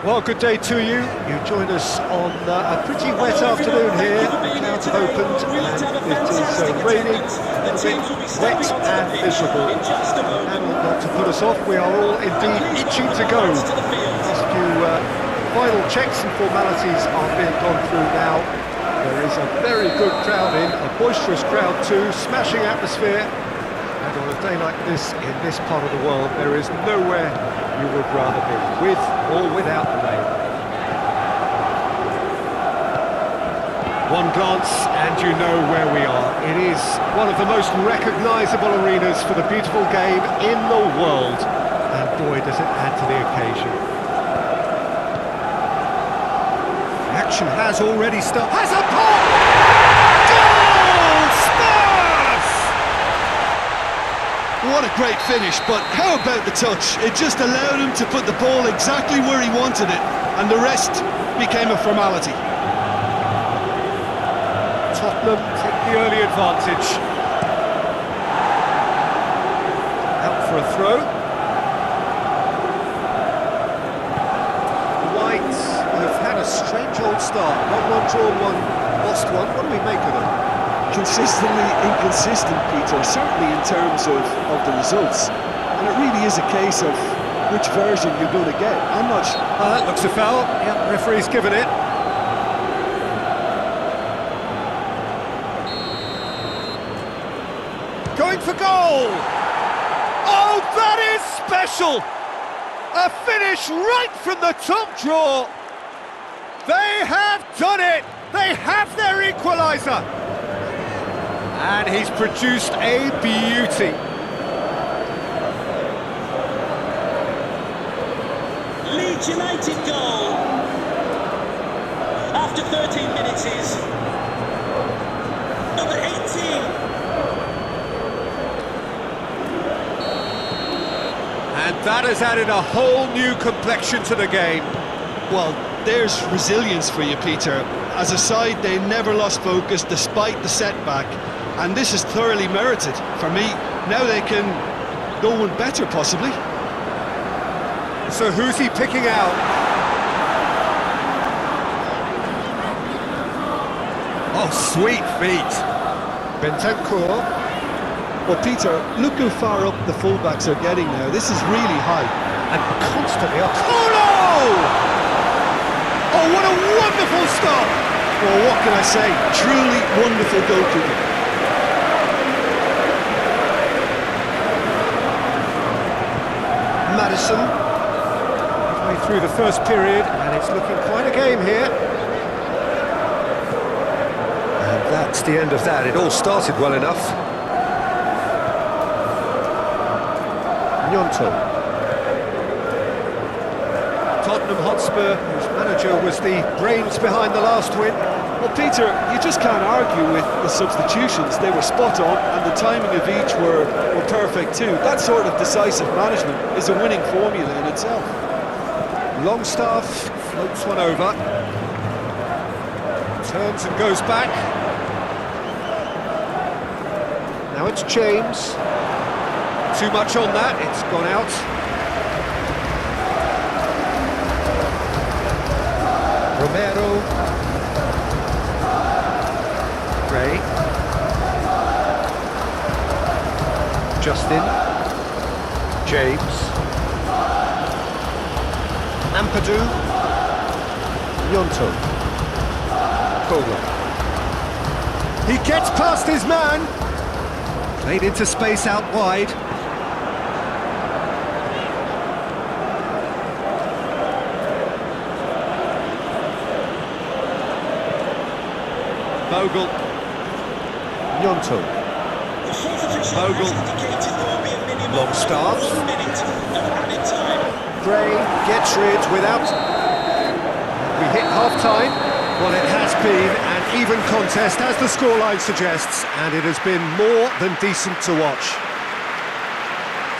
Well, good day to you. You join us on a pretty wet afternoon here. The clouds have opened and it is raining, a bit wet and miserable. And not to put us off, we are all indeed itching to go. Last few final checks and formalities are being gone through now. There is a very good crowd in, a boisterous crowd too, smashing atmosphere. And on a day like this, in this part of the world, there is nowhere you would rather be, with or without the rain. One glance and you know where we are. It is one of the most recognisable arenas for the beautiful game in the world. And boy, does it add to the occasion. The action has already started. Has a pop! Goal! Spurs! What a great finish, but how about the touch? It just allowed him to put the ball exactly where he wanted it, and the rest became a formality. Tottenham take the early advantage. Out for a throw. The Whites have had a strange old start. 1-1 drawn, 1 lost 1. What do we make of them? Consistently inconsistent, Peter, certainly in terms of the results. And it really is a case of which version you're going to get. I'm not sure. That looks a foul. Yep, referee's given it. Going for goal! Oh, that is special! A finish right from the top draw! They have done it! They have their equaliser! And he's produced a beauty. Leeds United goal! After 13 minutes is number 18. And that has added a whole new complexion to the game. Well, there's resilience for you, Peter. As a side, they never lost focus despite the setback, and this is thoroughly merited. For me, now they can go one better, possibly. So who's he picking out? Oh, sweet feet. Bentancur. Well, Peter, look how far up the fullbacks are getting now. This is really high. And constantly up. Oh no! Oh, what a wonderful stop! Well, what can I say? Truly wonderful goalkeeping. Madison. Halfway through the first period, and it's looking quite a game here. And that's the end of that. It all started well enough. Gnonto. Tottenham Hotspur, whose manager was the brains behind the last win. Well, Peter, you just can't argue with the substitutions. They were spot on, and the timing of each were perfect too. That sort of decisive management is a winning formula in itself. Longstaff floats one over. Turns and goes back. Now it's James. Too much on that, it's gone out. Romero. Gray. Justin. James. Ampadu. Gnonto. Kola. He gets past his man. Played into space out wide. Bogle. Gnonto. Bogle. Longstaff. Gray gets rid without... We hit half-time. Well, it has been an even contest, as the scoreline suggests, and it has been more than decent to watch.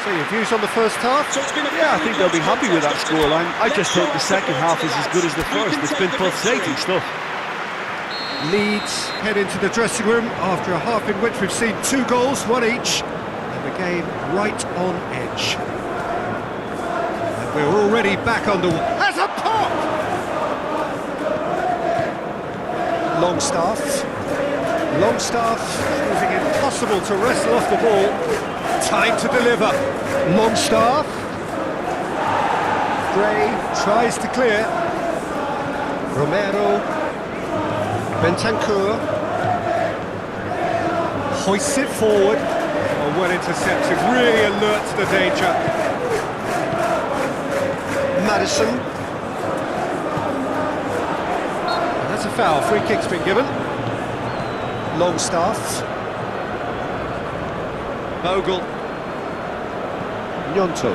So your views on the first half? Yeah, I think they'll be happy with that scoreline. I just hope the second half is as good as the first. It's been pulsating stuff. Leeds head into the dressing room after a half in which we've seen 2 goals, 1 each, and the game right on edge. And we're already already back on the... Has a pop! Longstaff. Longstaff proving impossible to wrestle off the ball. Time to deliver. Longstaff. Gray tries to clear. Romero. Bentancur. Hoists it forward. Oh, well intercepted, really alert to the danger. Madison. And that's a foul, free kick's been given. Longstaff. Bogle. Gnonto.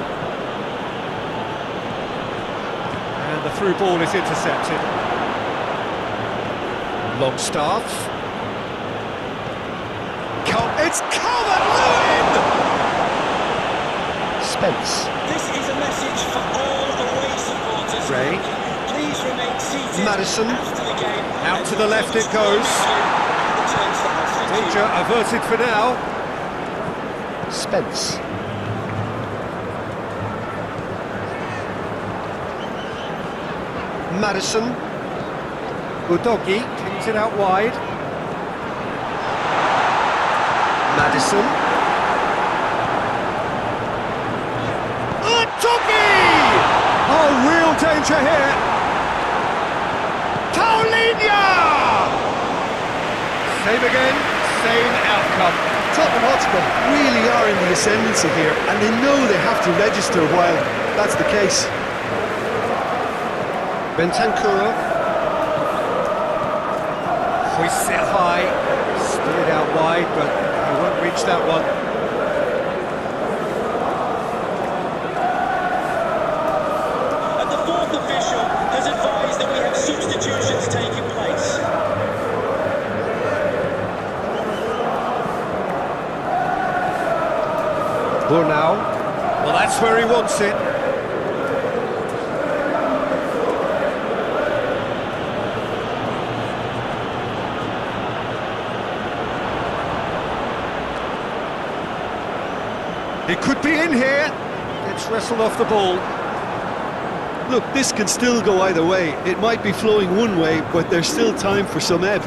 And the through ball is intercepted. Longstaff. It's Calvert-Lewin! Spence. This is a message for all away supporters. Ray. Please remain seated. Madison. After the game. Out to the left it goes. Danger averted for now. Spence. Madison. Udogi cleans it out wide. Madison. Udogi! Oh, real danger here. Paulinho! Same again, same outcome. Tottenham Hotspur really are in the ascendancy here, and they know they have to register while that's the case. Bentancur. Hoists it high, steered out wide, but he won't reach that one. And the fourth official has advised that we have substitutions taking place. Burnau. Well, that's where he wants it. It could be in here. Gets wrestled off the ball. Look, this can still go either way. It might be flowing one way, but there's still time for some ebb.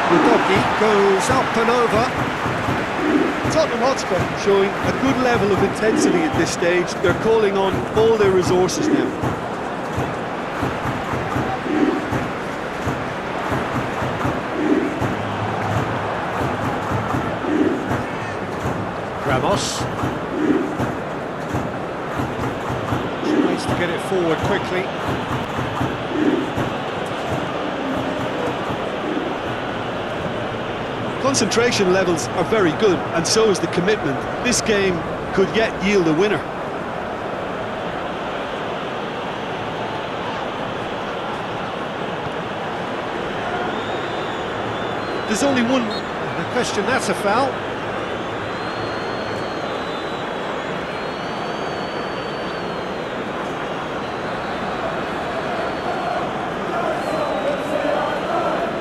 Udogi goes up and over. Tottenham Hotspur showing a good level of intensity at this stage. They're calling on all their resources now. Ramos. Tries to get it forward quickly. Concentration levels are very good, and so is the commitment. This game could yet yield a winner. There's only one... The question, that's a foul.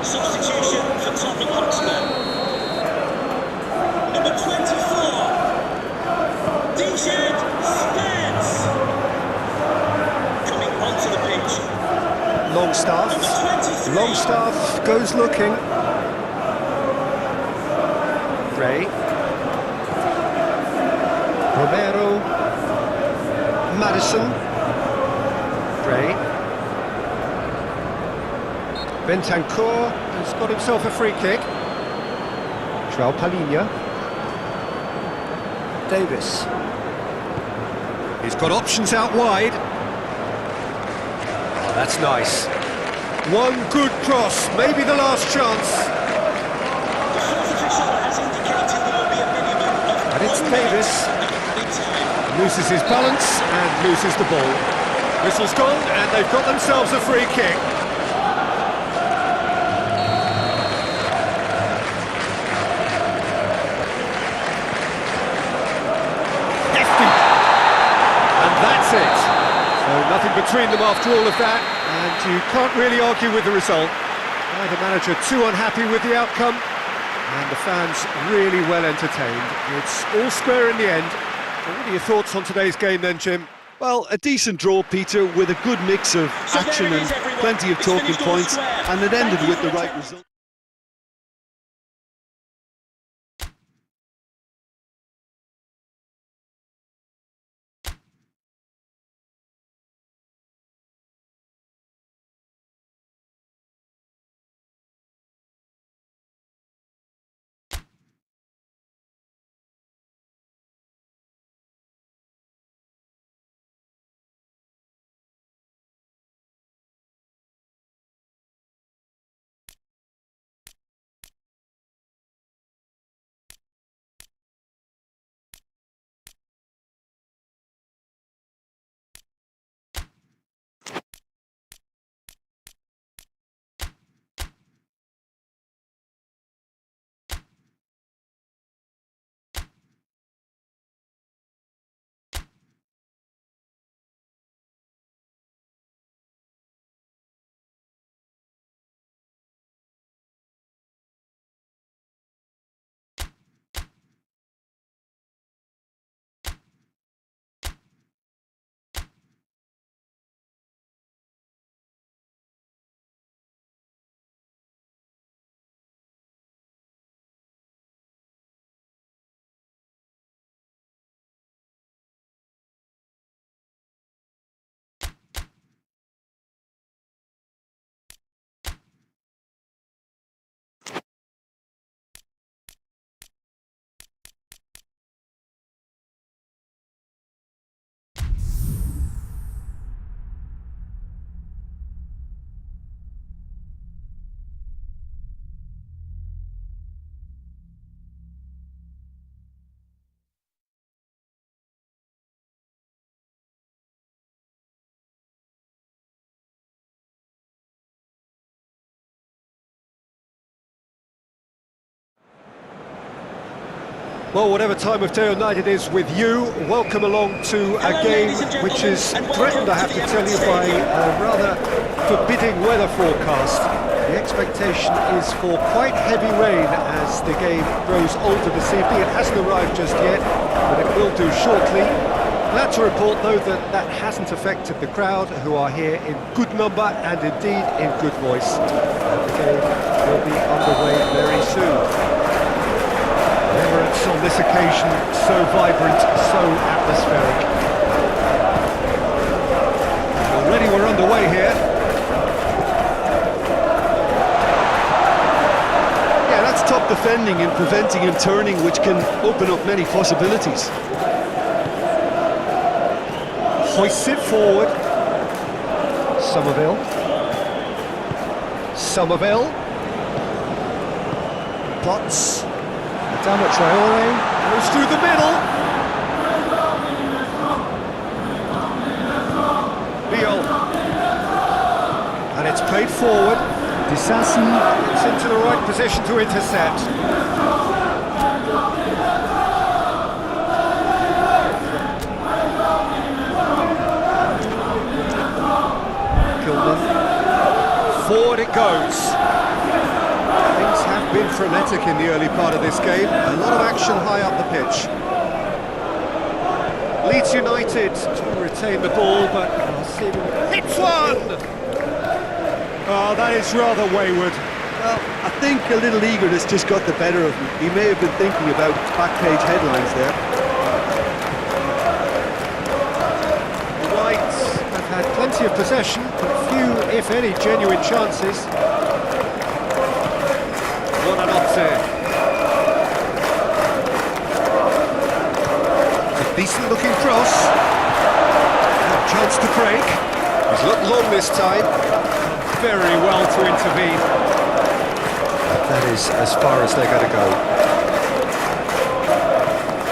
Substitution for Tottenham Hotspur. Number 24, Dijon Spence. Coming onto the pitch. Longstaff. Number 23. Longstaff goes looking. Ray. Romero. Madison. Ray. Bentancur has got himself a free kick. João Palhinha. Davis. He's got options out wide. Oh, that's nice. One good cross, maybe the last chance. The fourth official has indicated there will be a minimum of And it's 1 minute Davis. of added time. Loses his balance and loses the ball. Whistle's gone and they've got themselves a free kick. Hefty. And that's it. So nothing between them after all of that, and you can't really argue with the result. Neither manager too unhappy with the outcome, and the fans really well entertained. It's all square in the end. What are your thoughts on today's game then, Jim? Well, a decent draw, Peter, with a good mix of action and plenty of talking points, and it ended with the right result. Well, whatever time of day or night it is with you, welcome along to a game which is threatened, I have to tell you, by a rather forbidding weather forecast. The expectation is for quite heavy rain as the game grows older this evening. It hasn't arrived just yet, but it will do shortly. Glad to report, though, that that hasn't affected the crowd, who are here in good number and indeed in good voice. The game will be underway very soon. Emirates on this occasion, so vibrant, so atmospheric. Already we're underway here. Yeah, that's top defending and preventing him turning, which can open up many possibilities. Hoists it forward. Somerville. Potts. Adama Traore goes through the middle. Beal. And it's played forward. Disasi gets into the right position to intercept. Kilman. Forward it goes. Been frenetic in the early part of this game, a lot of action high up the pitch. Leeds United to retain the ball, but hits one! Oh, that is rather wayward. Well, I think a little eagerness just got the better of him. He may have been thinking about back page headlines there. The Whites have had plenty of possession, but few, if any, genuine chances. A decent looking cross. A chance to break. He's looked long this time. Very well to intervene. That is as far as they're going to go.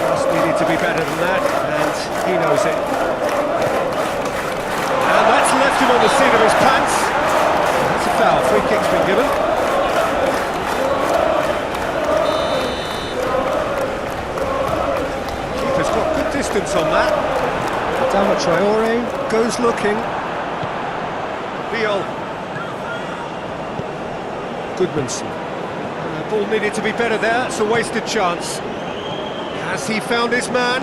Just needed to be better than that, and he knows it. And that's left him on the seat of his pants. That's a foul. Free kick's been given. Distance on that. Adama Traore goes looking. Beal. Goodmanson. The ball needed to be better there. It's a wasted chance. Has he found his man?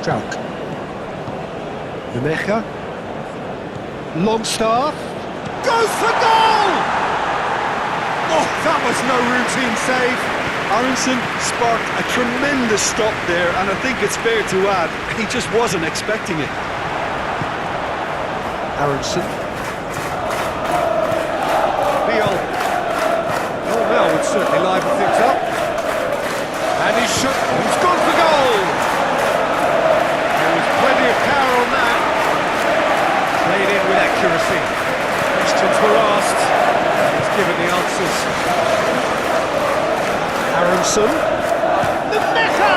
Strauch. Nemecha. Longstaff. Goes for goal! Oh, that was no routine save. Aronson sparked a tremendous stop there, and I think it's fair to add, he just wasn't expecting it. Aronson. Beal. Oh, Mel would certainly liven things up. And he's gone for goal! There was plenty of power on that. Played in with accuracy. Questions were asked. He's given the answers. Aronson. The Mecca!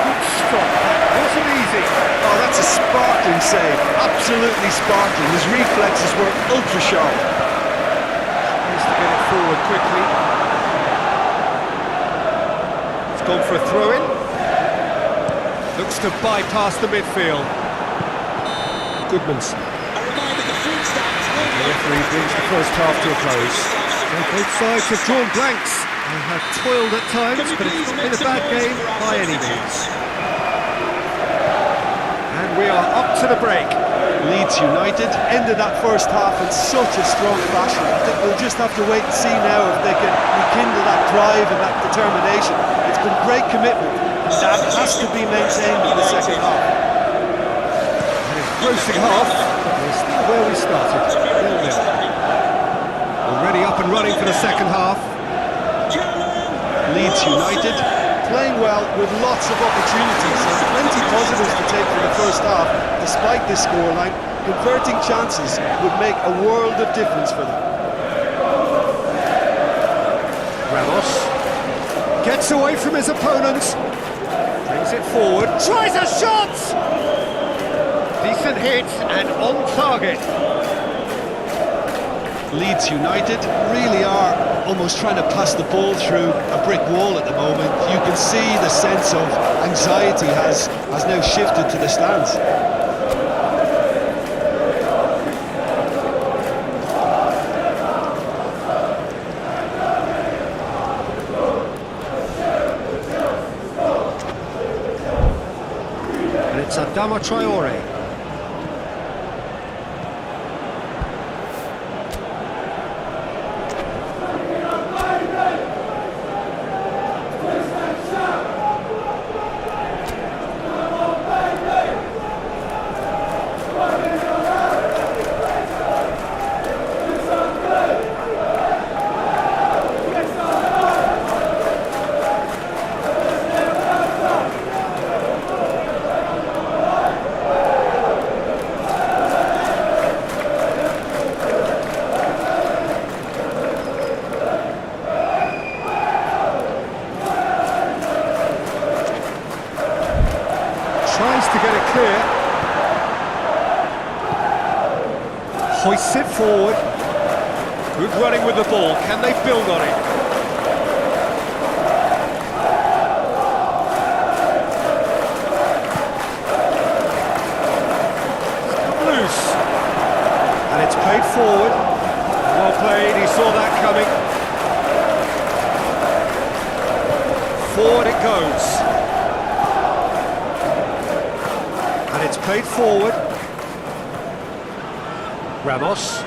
Good stop. That wasn't easy. Oh, that's a sparkling save, absolutely sparkling. His reflexes were ultra sharp. Needs to get it forward quickly. It's gone for a throw-in. Looks to bypass the midfield. Goodman's. The referee brings the first half to a close. Both sides have drawn blanks. They have toiled at times, but it's not been a bad game by any means. And we are up to the break. Leeds United ended that first half in such a strong fashion. I think we'll just have to wait and see now if they can rekindle that drive and that determination. It's been great commitment, and that has to be maintained in the second half. An engrossing half, but we're still where we started, 0-0. Already up and running for the second half. Leeds United playing well with lots of opportunities and plenty positives to take from the first half. Despite this scoreline, converting chances would make a world of difference for them. Ramos gets away from his opponents, brings it forward, tries a shot! Decent hit and on target. Leeds United really are almost trying to pass the ball through a brick wall at the moment. You can see the sense of anxiety has now shifted to the stands. And it's Adama Traore. Tries to get it clear. Hoists it forward. Good running with the ball. Can they build on it? It's come loose. And it's played forward. Well played, he saw that coming. Forward it goes. It's played forward. Ramos.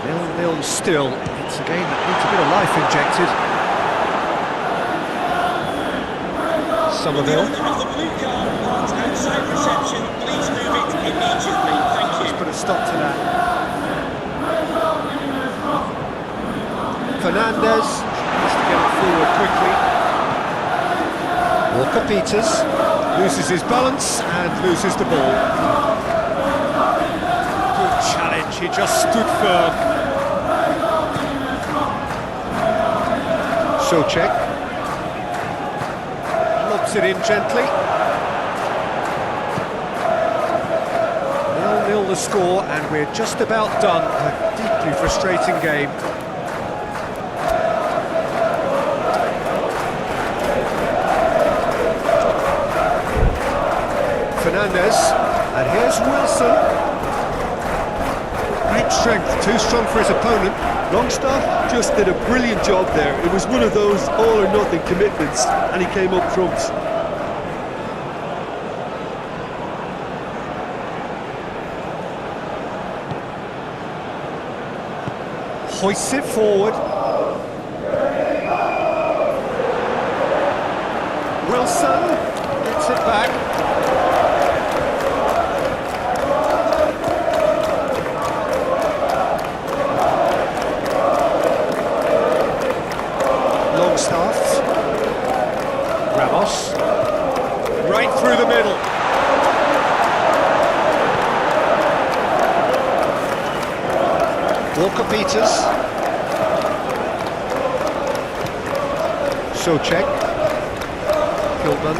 0-0 still. It's a game that needs a bit of life injected. Somerville. Just put a stop to that. Fernandez has to get it forward quickly. Walker Peters loses his balance and loses the ball. Good challenge, he just stood firm. Souček lobs it in gently. 0-0 the score, and we're just about done. A deeply frustrating game. Fernandez, and here's Wilson. Great strength, too strong for his opponent. Longstaff just did a brilliant job there. It was one of those all-or-nothing commitments, and he came up trumps. Hoists it forward. Wilson gets it back. Longstaff. Ramos. Right through the middle. Walker-Peters. Socek. Kilman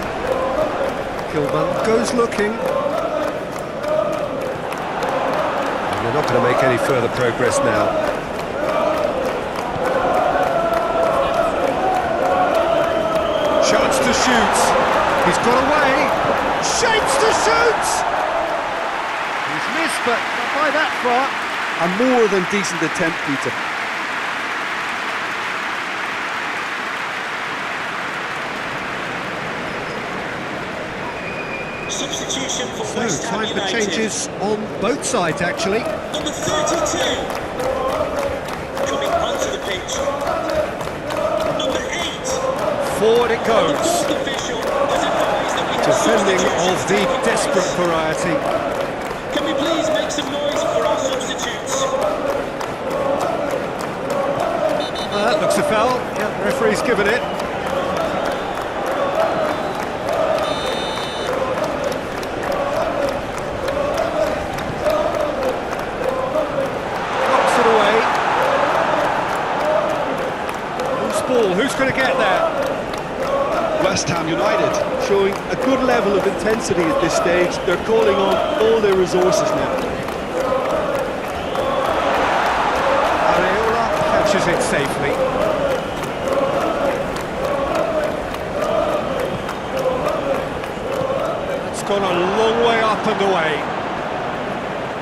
goes looking. And they're not going to make any further progress now. Chance to shoot. He's got away. Shapes to shoot. He's missed, but not by that far. A more than decent attempt, Peter. Substitution for So, West Ham time for United. changes on both sides, actually. Number 32 coming onto the pitch. Number 8. Forward it The goes. fourth official has advised that we have Defending substitutions of the taking desperate place. variety. Can we please make some noise for our substitutes? That looks a foul. Yeah, the referee's given it. Knocks it away. Loose ball. Who's going to get there? West Ham United. Showing a good level of intensity at this stage. They're calling on all their resources now. Catches it safely. It's gone a long way up and away.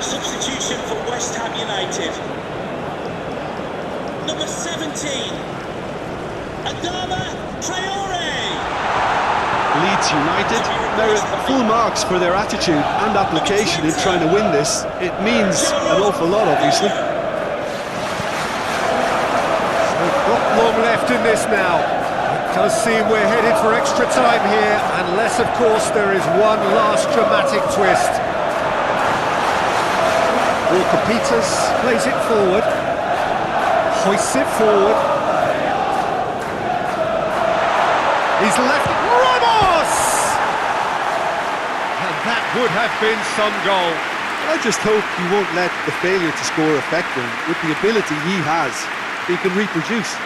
Substitution for West Ham United. Number 17. Adama Traore. Leeds United merit full marks for their attitude and application in trying to win this. It means an awful lot, obviously. Not long left in this now. It does seem we're headed for extra time here, unless, of course, there is one last dramatic twist. Walker-Peters plays it forward. Hoists it forward. He's left it. Ramos! And that would have been some goal. I just hope he won't let the failure to score affect him. With the ability he has, he can reproduce.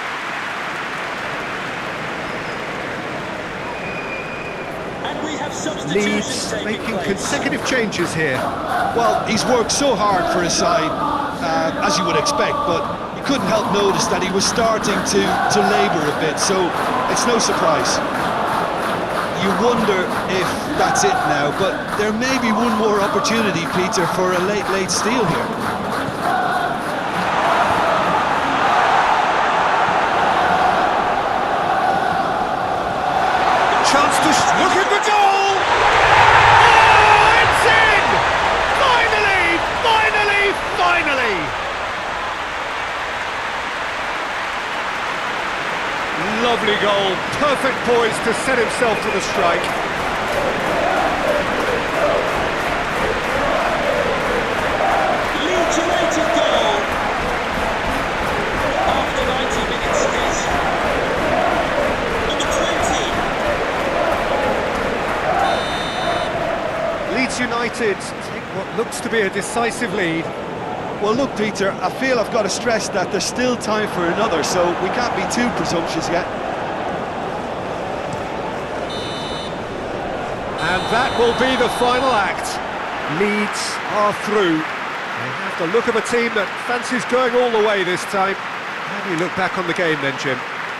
And we have substitutions Leeds taking making place. consecutive changes here. Well, he's worked so hard for his side, as you would expect, but you couldn't help notice that he was starting to labour a bit, so it's no surprise. You wonder if that's it now, but there may be one more opportunity, Peter, for a late steal here. Chance to look at the goal! Oh, it's in! Finally! Finally! Finally! Lovely goal. Perfect poise to set himself to the strike. Leeds United goal. After 90 minutes is number 20. Leeds United take what looks to be a decisive lead. Well, look, Peter, I feel I've got to stress that there's still time for another, so we can't be too presumptuous yet. And that will be the final act. Leeds are through. They have the look of a team that fancies going all the way this time. How do you look back on the game then, Jim?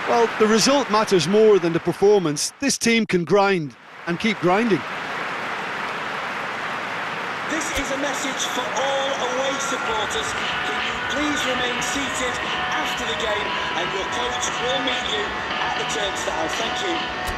Well, the result matters more than the performance. This team can grind and keep grinding. This This is a message for all away supporters. Can you please remain seated after the game, and your coach will meet you at the turnstile. Thank you.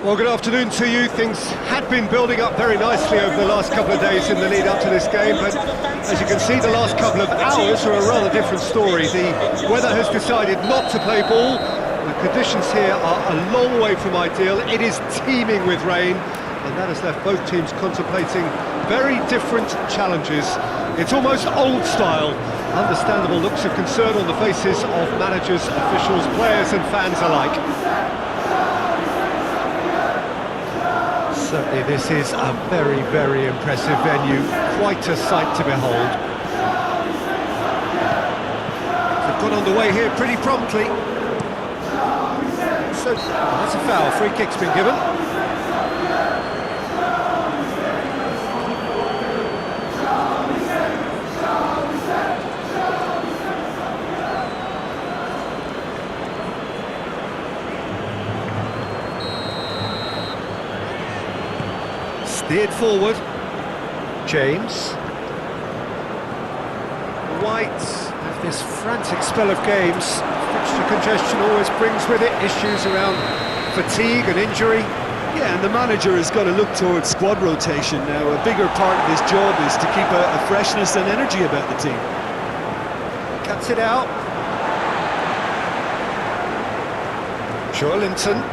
Well, good afternoon to you. Things had been building up very nicely over the last couple of days in the lead up to this game, but as you can see, the last couple of hours are a rather different story. The weather has decided not to play ball. The conditions here are a long way from ideal. It is teeming with rain, and that has left both teams contemplating very different challenges. It's almost old style. Understandable looks of concern on the faces of managers, officials, players and fans alike. Certainly this is a very, very impressive venue, quite a sight to behold. They've got underway here pretty promptly. So, that's a foul, free kick's been given. Steered forward, James. White, after this frantic spell of games, fixture congestion always brings with it issues around fatigue and injury. Yeah, and the manager has got to look towards squad rotation now. A bigger part of his job is to keep a freshness and energy about the team. Cuts it out. Joelinton.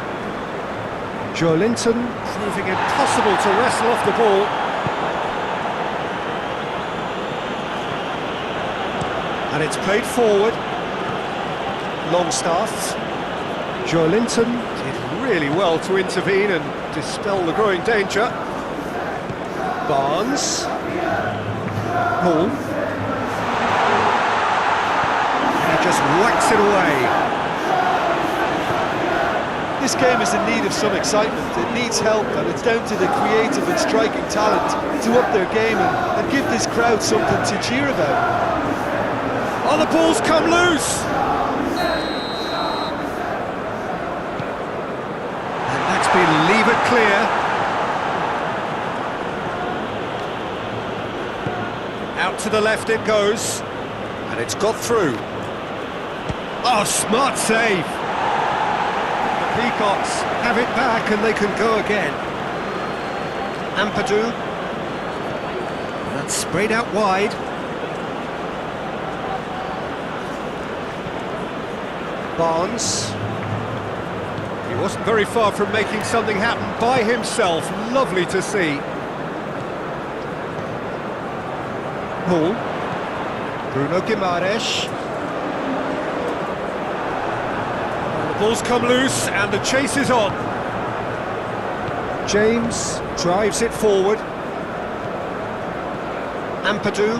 Joelinton proving impossible to wrestle off the ball. And it's played forward. Longstaff. Joelinton did really well to intervene and dispel the growing danger. Barnes. Hall. And he just whacks it away. This game is in need of some excitement. It needs help, and it's down to the creative and striking talent to up their game and give this crowd something to cheer about. Oh, the ball's come loose! And that's been levered clear. Out to the left it goes, and it's got through. Oh, smart save! Peacocks have it back and they can go again. Ampadu. That's sprayed out wide. Barnes. wasn't very far from making something happen by himself. Lovely to see. Ball. Bruno Guimaraes. The ball's come loose and the chase is on. James drives it forward. Ampadu.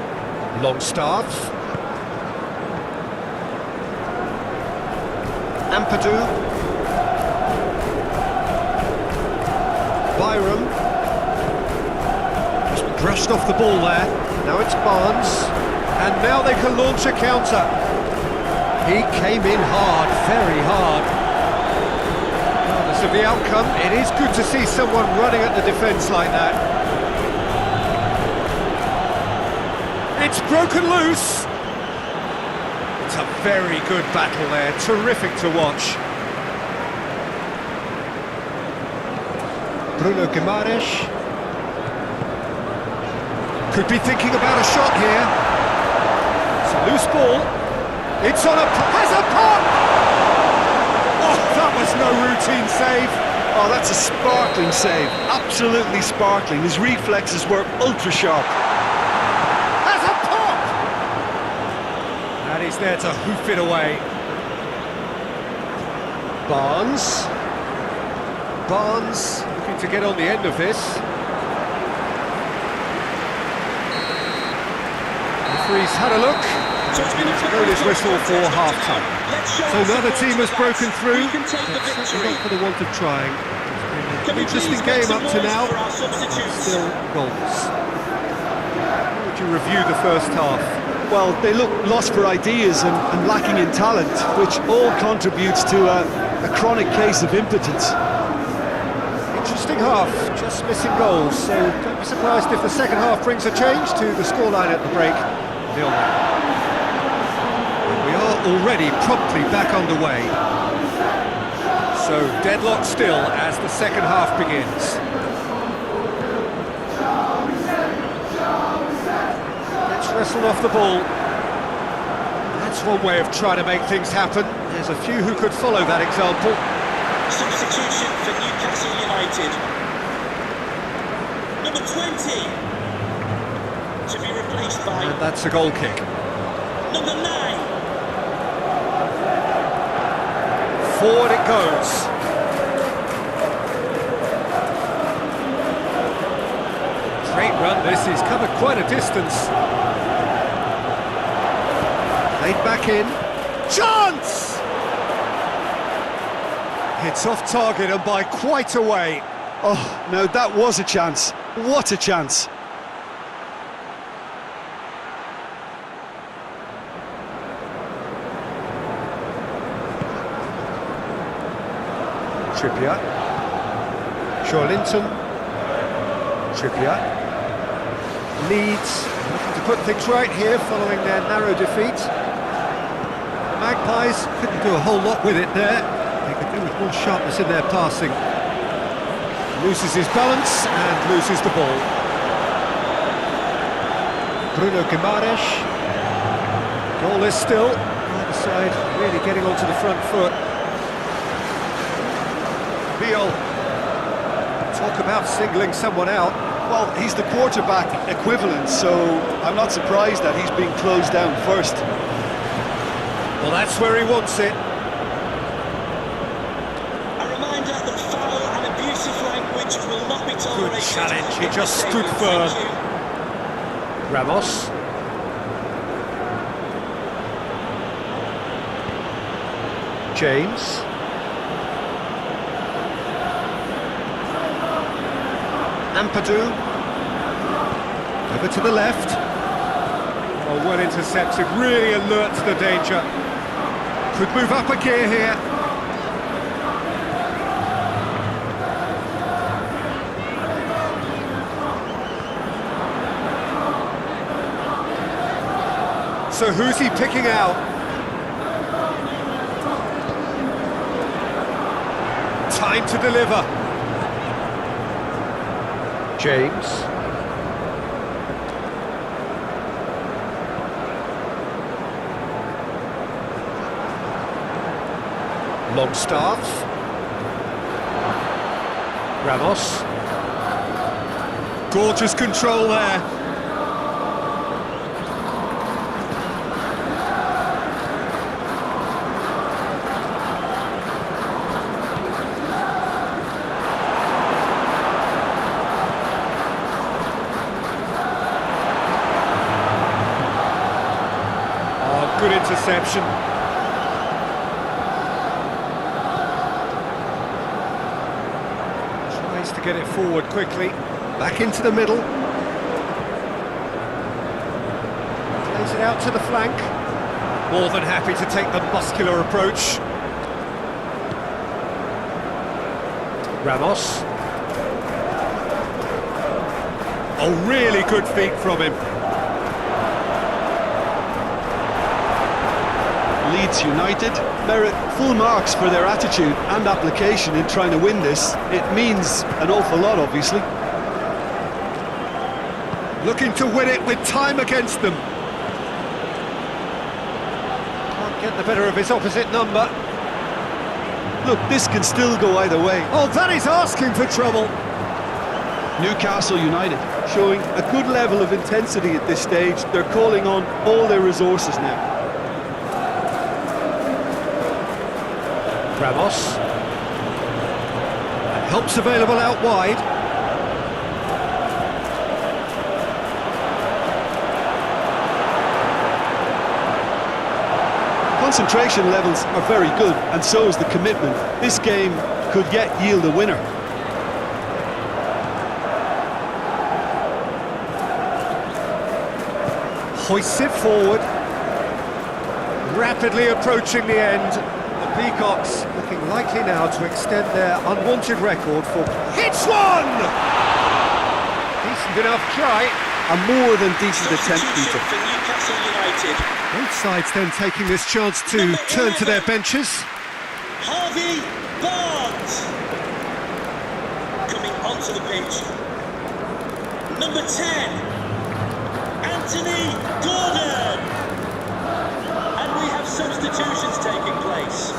Longstaff. Ampadu. Byram. Just brushed off the ball there. Now it's Barnes. And now they can launch a counter. He came in hard, very hard. Regardless of the outcome, it is good to see someone running at the defence like that. It's broken loose. It's a very good battle there, terrific to watch. Bruno Guimaraes. Could be thinking about a shot here. It's a loose ball. It's on has a pop! Oh, that was no routine save. Oh, that's a sparkling save. Absolutely sparkling. His reflexes were ultra sharp. Has a pop! And he's there to hoof it away. Barnes. Barnes looking to get on the end of this. Referee's had a look. Blown his whistle for half-time. So now the team has broken through, but not for the want of trying. It's been an interesting game up to now, but still goals. How would you review the first half? Well, they look lost for ideas and lacking in talent, which all contributes to a chronic case of impotence. Interesting half, just missing goals, so don't be surprised if the second half brings a change to the scoreline at the break. 0-0. We are already promptly back underway. So deadlock still as the second half begins. Let's wrestle off the ball. That's one way of trying to make things happen. There's a few who could follow that example. Substitution for Newcastle United. Number 20. To be replaced by... And that's a goal kick. Number 9. Forward it goes. Great run this, he's covered quite a distance. Played back in. Chance! It's off target and by quite a way. Oh, no, that was a chance. What a chance. Trippier. Shawlinton. Trippier. Leeds looking to put things right here following their narrow defeat. The Magpies couldn't do a whole lot with it there. They could do with more sharpness in their passing. Loses his balance and loses the ball. Bruno Guimaraes. Goalless still. Either side really getting onto the front foot. Beal. Talk about singling someone out. Well, he's the quarterback equivalent, so I'm not surprised that he's being closed down first. Well, that's where he wants it. A reminder that foul and abusive language will not be tolerated. Good challenge, he just stood firm. Ramos. James. Ampadu. Over to the left. Oh, well intercepted, really alert to the danger. Could move up a gear here. So who's he picking out? Time to deliver. James. Longstaff. Ramos. Gorgeous control there. Oh, good interception. Tries to get it forward quickly. Back into the middle. Plays it out to the flank. More than happy to take the muscular approach. Ramos. Oh, really good feet from him. Leeds United merit full marks for their attitude and application in trying to win this. It means an awful lot, obviously. Looking to win it with time against them. Can't get the better of his opposite number. Look, this can still go either way. Oh, that is asking for trouble. Newcastle United Showing a good level of intensity at this stage. They're calling on all their resources now. Ramos. Help's available out wide. concentration levels are very good, and so is the commitment. This game could yet yield a winner. Hoists it forward. Rapidly approaching the end. The Peacocks looking likely now to extend their unwanted record for... Hits one! Decent enough try. A more than decent attempt, Peter. For Newcastle United. Both sides then taking this chance to turn to their benches. Harvey Barnes coming onto the pitch. Number 10, Anthony Gordon. And we have substitutions taking place.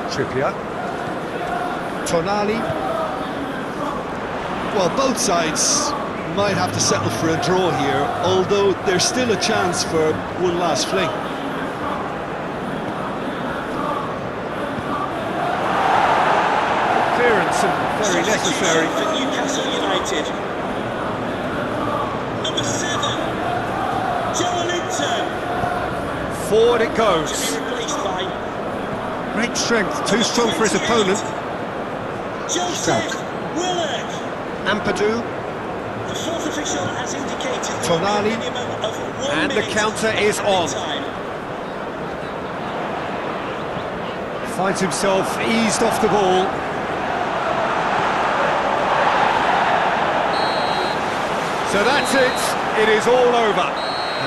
Trippier. Tonali. Well, both sides might have to settle for a draw here, although there's still a chance for one last fling. Clearance and very necessary. For Newcastle United. Number 7, Joelinton. Forward it To goes. be replaced by Great strength, too strong for his opponent. Joseph Willock. Ampadu. The fourth official has indicated Tonali. a minimum of 1 And the minute counter is added on. time. Finds himself eased off the ball. So that's it. It is all over.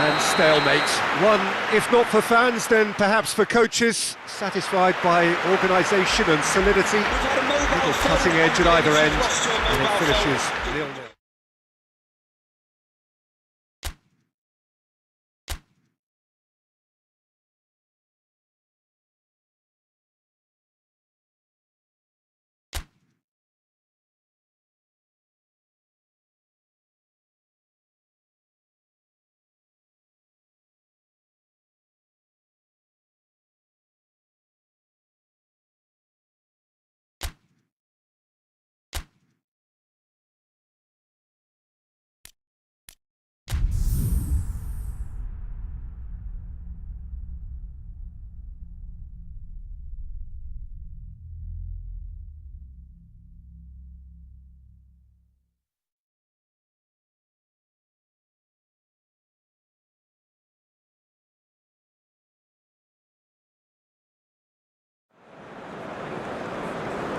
And stalemate. One, if not for fans, then perhaps for coaches. Satisfied by organisation and solidity. We've had a mobile Little phone cutting edge at either end. Lost your And it mobile phone. finishes 0-0.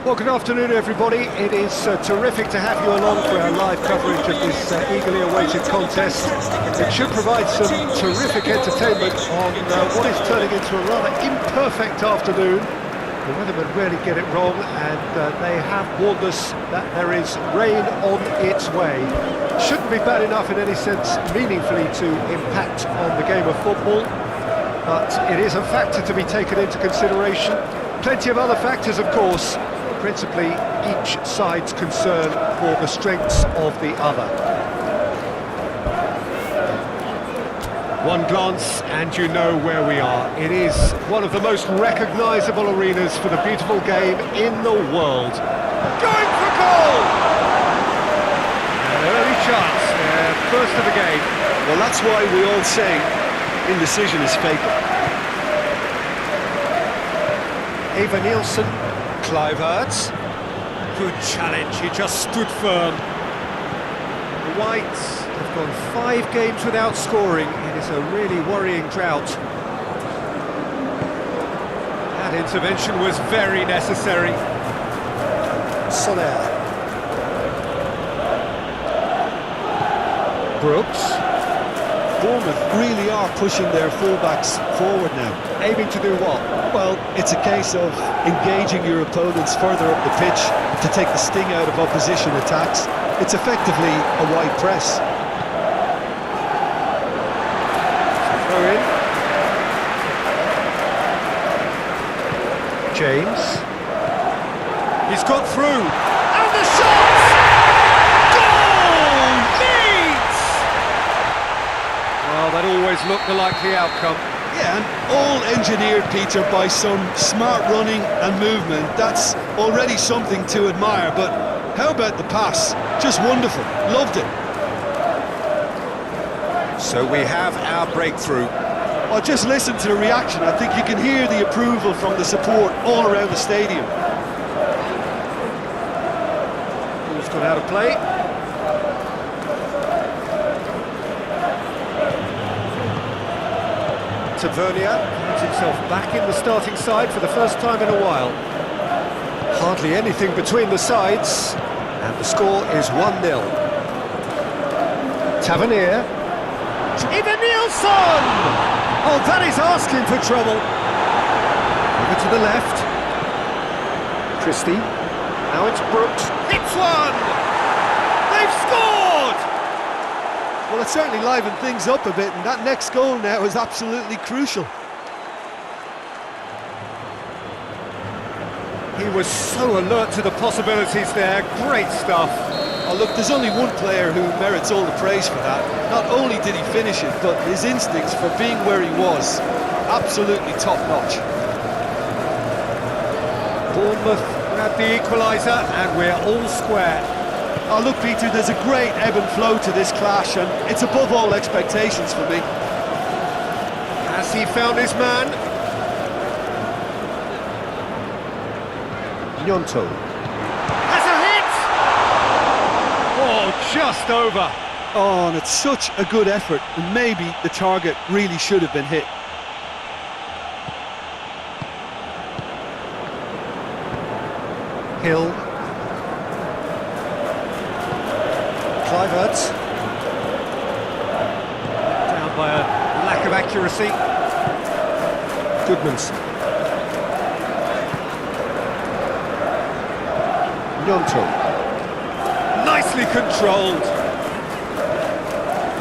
Well, good afternoon, everybody. It is terrific to have you along for our live coverage of this eagerly awaited contest. It should provide some terrific entertainment on what is turning into a rather imperfect afternoon. The weathermen really get it wrong, and they have warned us that there is rain on its way. Shouldn't be bad enough in any sense meaningfully to impact on the game of football, but it is a factor to be taken into consideration. Plenty of other factors, of course, principally each side's concern for the strengths of the other. One glance and you know where we are. It is one of the most recognisable arenas for the beautiful game in the world. Going for goal! An early chance, first of the game. Well, that's why we all say indecision is fatal. Eva Nielsen, Kluivert. Good challenge, he just stood firm. The Whites have gone 5 games without scoring. It is a really worrying drought. That intervention was very necessary. Soler. Brooks. Bournemouth really are pushing their fullbacks forward now. Aiming to do what? Well, it's a case of engaging your opponents further up the pitch to take the sting out of opposition attacks. It's effectively a wide press. Throw in. James. He's got through. And the shot! Goal! Leeds! Well, that always looked the likely outcome. Yeah, and all engineered, Peter, by some smart running and movement. That's already something to admire, but how about the pass? Just wonderful. Loved it. So we have our breakthrough. Oh, just listen to the reaction. I think you can hear the approval from the support all around the stadium. Ball's gone out of play. Tavernier finds himself back in the starting side for the first time in a while. Hardly anything between the sides, and the score is 1-0. Tavernier. Eva Nielsen! Oh, that is asking for trouble. Over to the left. Christie. Now it's Brooks. Hits one! They've scored! Well, it certainly livened things up a bit, and that next goal now is absolutely crucial. He was so alert to the possibilities there. Great stuff. Oh, look, there's only one player who merits all the praise for that. Not only did he finish it, but his instincts for being where he was, absolutely top-notch. Bournemouth grab the equaliser, and we're all square. Oh, look, Peter, there's a great ebb and flow to this clash, and it's above all expectations for me. Has he found his man? Gnonto. Has a hit! Oh, just over. Oh, and it's such a good effort, and maybe the target really should have been hit. Hill. Kluivert. Down by a lack of accuracy. Goodmanson. Gnonto. Nicely controlled.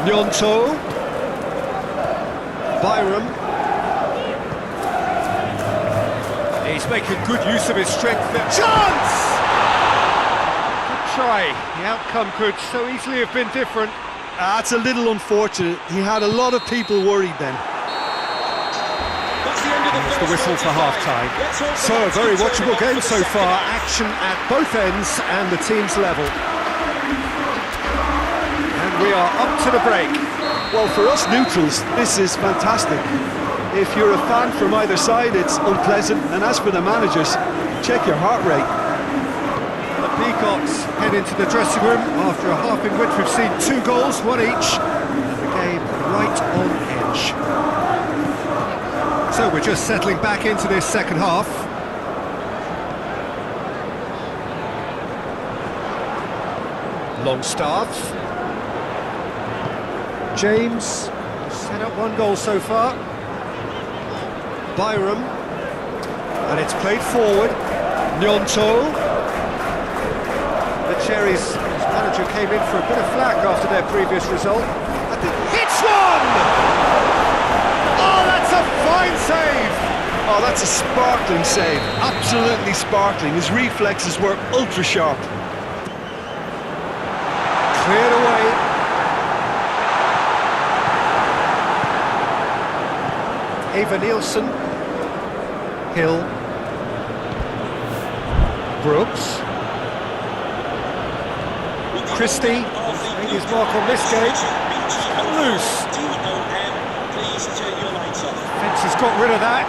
Gnonto. Byram. He's making good use of his strength. Chance! Good try. The outcome could so easily have been different. That's a little unfortunate. He had a lot of people worried then. That's the end of the There's the whistle for half-time. So, a very watchable game so far. Action at both ends and the team's level. And we are up to the break. Well, for us neutrals, this is fantastic. If you're a fan from either side, it's unpleasant. And as for the managers, check your heart rate. The Peacocks head into the dressing room after a half in which we've seen 2 goals, 1 each. And the game right on edge. So we're just settling back into this second half. Longstaff. James, set up one goal so far. Byram. And it's played forward. Nyonto. The Cherries' manager came in for a bit of flack after their previous result. I think hits one! Oh, that's a fine save! Oh, that's a sparkling save. Absolutely sparkling. His reflexes were ultra sharp. Cleared away. Ava Nielsen. Hill. Brooks. Christie. Made his mark on this game. Loose. Please turn your lights off. Fence has got rid of that.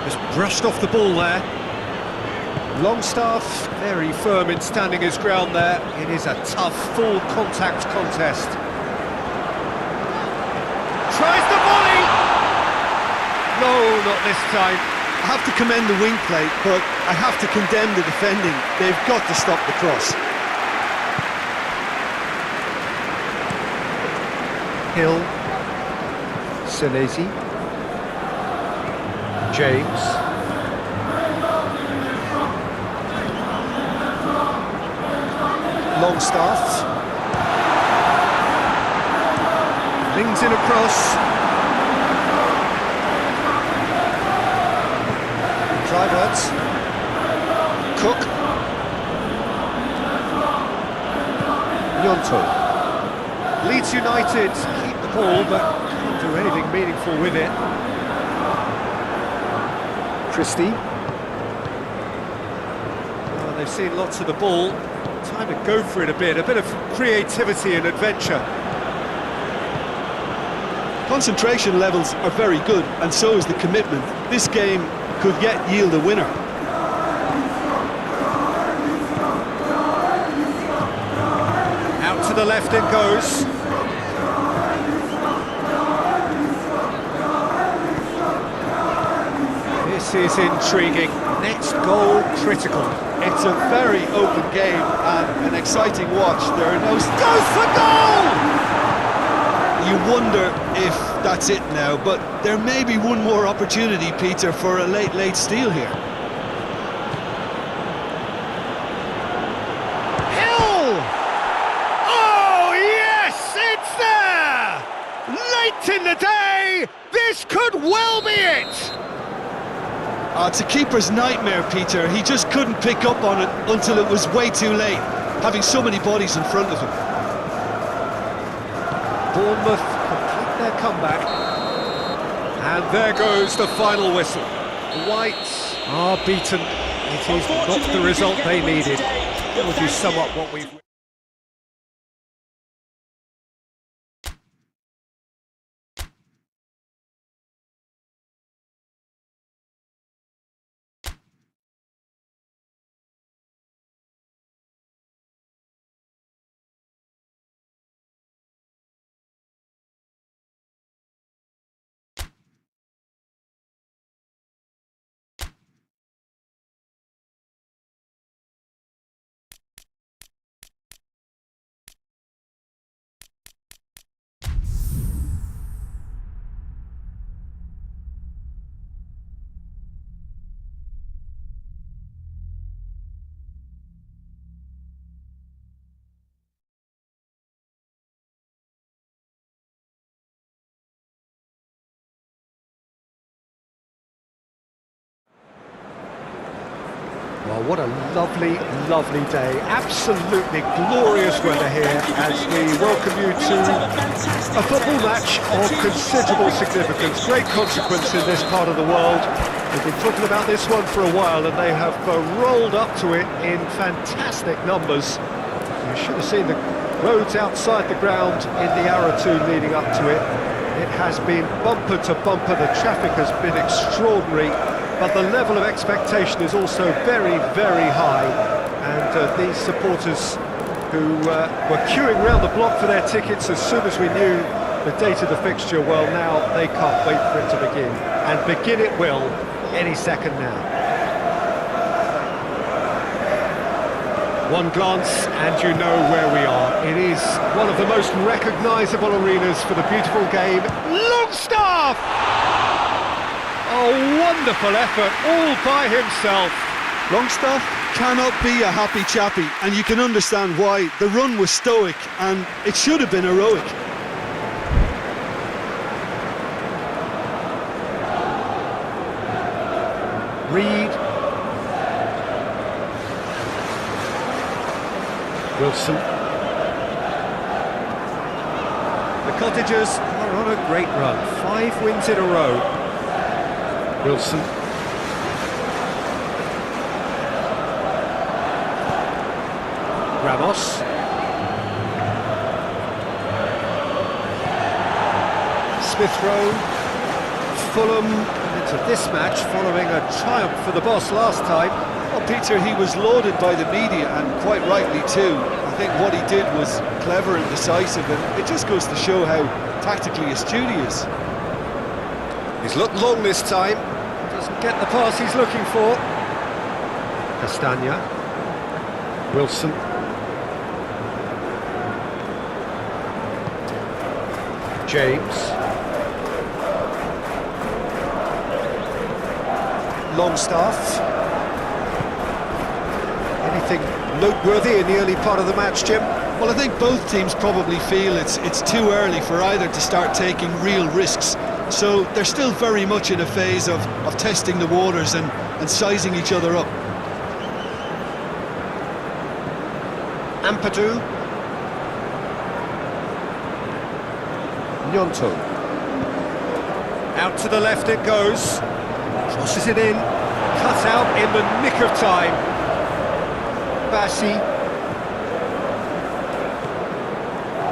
Just brushed off the ball there. Longstaff, very firm in standing his ground there. It is a tough, full contact contest. Tries the volley! No, not this time. I have to commend the wing play, but I have to condemn the defending. They've got to stop the cross. Hill. Senesi. James. Longstaff. Lings in across. Cliverts. Cook. Nyonto. Leeds United keep the ball but can't do anything meaningful with it. Christie. Oh, they've seen lots of the ball. Time to go for it a bit of creativity and adventure. Concentration levels are very good, and so is the commitment. This game could yet yield a winner. Out to the left it goes. This is intriguing. Next goal critical. It's a very open game and an exciting watch. There are no... Goes for goal! You wonder if that's it now, but there may be one more opportunity, Peter, for a late steal here. Hill! Oh, yes! It's there! Late in the day, this could well be it! It's a keeper's nightmare, Peter. He just couldn't pick up on it until it was way too late, having so many bodies in front of him. Bournemouth complete their comeback. And there goes the final whistle. The Whites are beaten. It is not the result they needed. How would you sum up what we've... Well, what a lovely, lovely day. Absolutely glorious weather here as we welcome you to a football match of considerable significance, great consequence in this part of the world. We've been talking about this one for a while and they have rolled up to it in fantastic numbers. You should have seen the roads outside the ground in the hour or two leading up to it. It has been bumper to bumper, the traffic has been extraordinary. But the level of expectation is also very, very high. And these supporters who were queuing round the block for their tickets as soon as we knew the date of the fixture, well, now they can't wait for it to begin. And begin it will any second now. One glance and you know where we are. It is one of the most recognisable arenas for the beautiful game. Longstaff! Oh, wonderful effort, all by himself. Longstaff cannot be a happy chappy, and you can understand why. The run was stoic, and it should have been heroic. Reed. Wilson. The Cottagers are on a great run. 5 wins in a row. Wilson. Ramos. Smith Rowe. Fulham into this match following a triumph for the boss last time. Well, Peter, he was lauded by the media, and quite rightly too. I think what he did was clever and decisive, and it just goes to show how tactically astute he is. He's looked long this time. Doesn't get the pass he's looking for. Castagna. Wilson. James. Longstaff. Anything noteworthy in the early part of the match, Jim? Well, I think both teams probably feel it's too early for either to start taking real risks. So they're still very much in a phase of testing the waters and sizing each other up. Ampadu. Gnonto. Out to the left it goes. Crosses it in. Cut out in the nick of time. Bassi.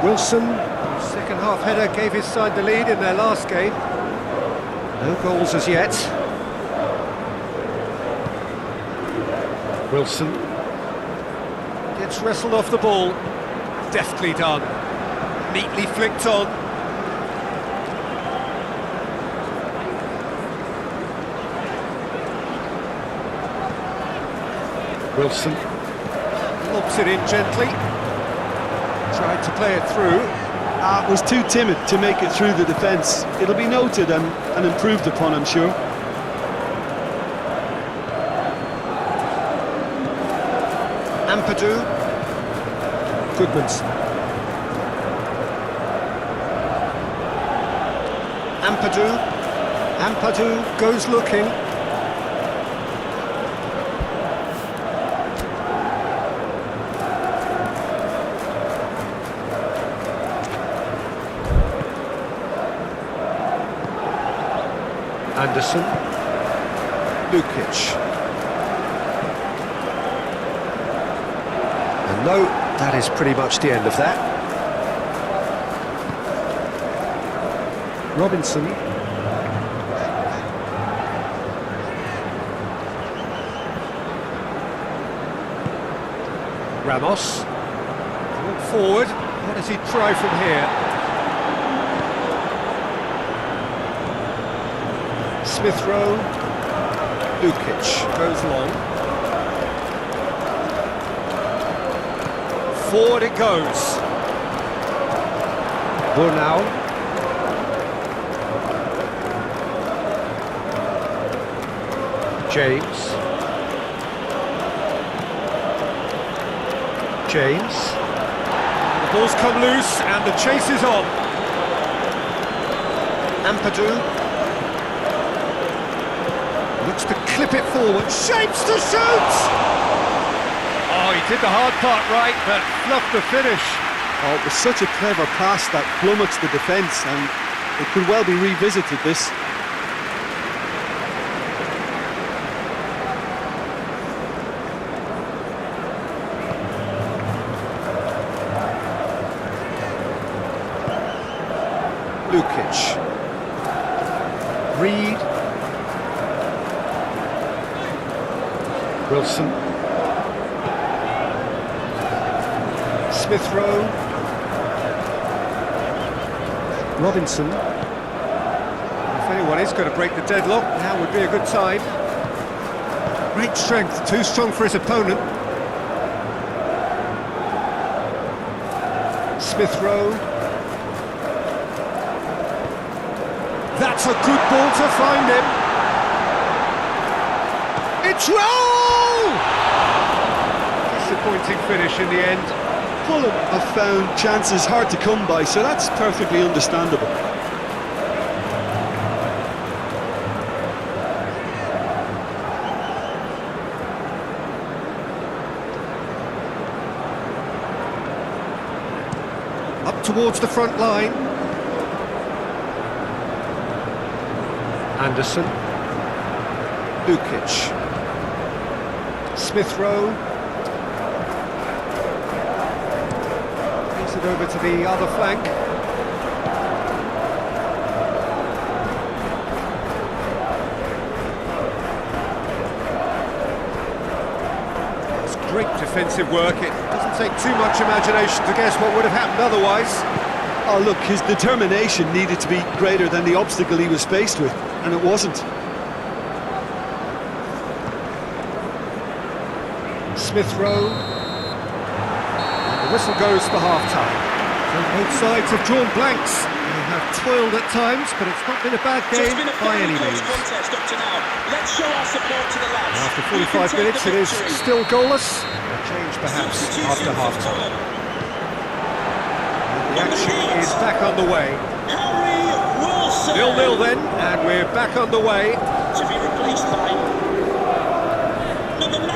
Wilson. Second half header gave his side the lead in their last game. No goals as yet. Wilson. Gets wrestled off the ball. Deftly done. Neatly flicked on. Wilson. Lobs it in gently. Tried to play it through. Was too timid to make it through the defence. It'll be noted and improved upon, I'm sure. Ampadu. Goodmanson. Ampadu. Ampadu goes looking. Anderson. Lukic. And no, that is pretty much the end of that. Robinson. Ramos. Walk forward. What does he try from here? Smith Rowe. Lukic goes long. Forward it goes. Burnau. James. James. The ball's come loose and the chase is on. Ampadu. Looks to clip it forward. Shapes to shoot! Oh, he did the hard part right, but fluffed the finish. Oh, it was such a clever pass that flummoxed the defence, and it could well be revisited, this. Lukic. Reed. Wilson. Smith Rowe. Robinson. If anyone is going to break the deadlock, now would be a good time. Great strength, too strong for his opponent. Smith Rowe. That's a good ball to find him. It's Rowe! Disappointing finish in the end. Fulham have found chances hard to come by, so that's perfectly understandable. Up towards the front line. Anderson. Lukic. Smith Rowe. Brings it over to the other flank. It's great defensive work. It doesn't take too much imagination to guess what would have happened otherwise. Oh look, his determination needed to be greater than the obstacle he was faced with, and it wasn't. Smith Rowe. And the whistle goes for half-time. So both sides have drawn blanks. They have toiled at times, but it's not been a bad game by any means. Contest up to now. Let's show our support to the lads. After 45 minutes, it is still goalless. A change perhaps after half-time. The action is back underway. Harry Wilson. 0-0 then, and we're back underway. To be replaced by number 19.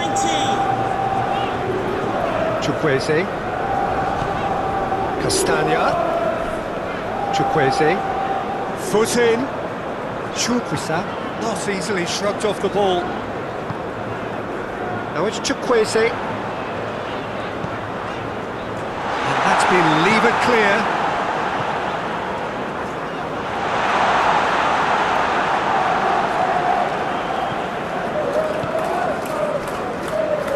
Chukwueze. Castagna. Chukwueze. Foot in. Chukwueze. Not easily shrugged off the ball. Now it's Chukwueze. And that's been levered clear.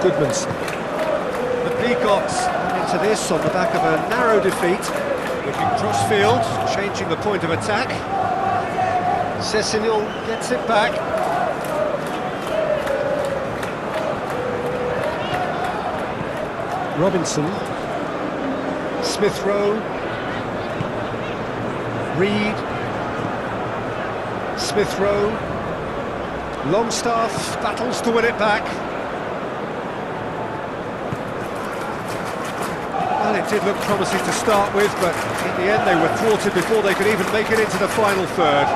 Goodmanson. The Peacocks into this on the back of a narrow defeat. Looking cross-field, changing the point of attack. Cessignon gets it back. Robinson. Smith Rowe. Reed. Smith Rowe. Longstaff battles to win it back. Well, it did look promising to start with, but in the end they were thwarted before they could even make it into the final third.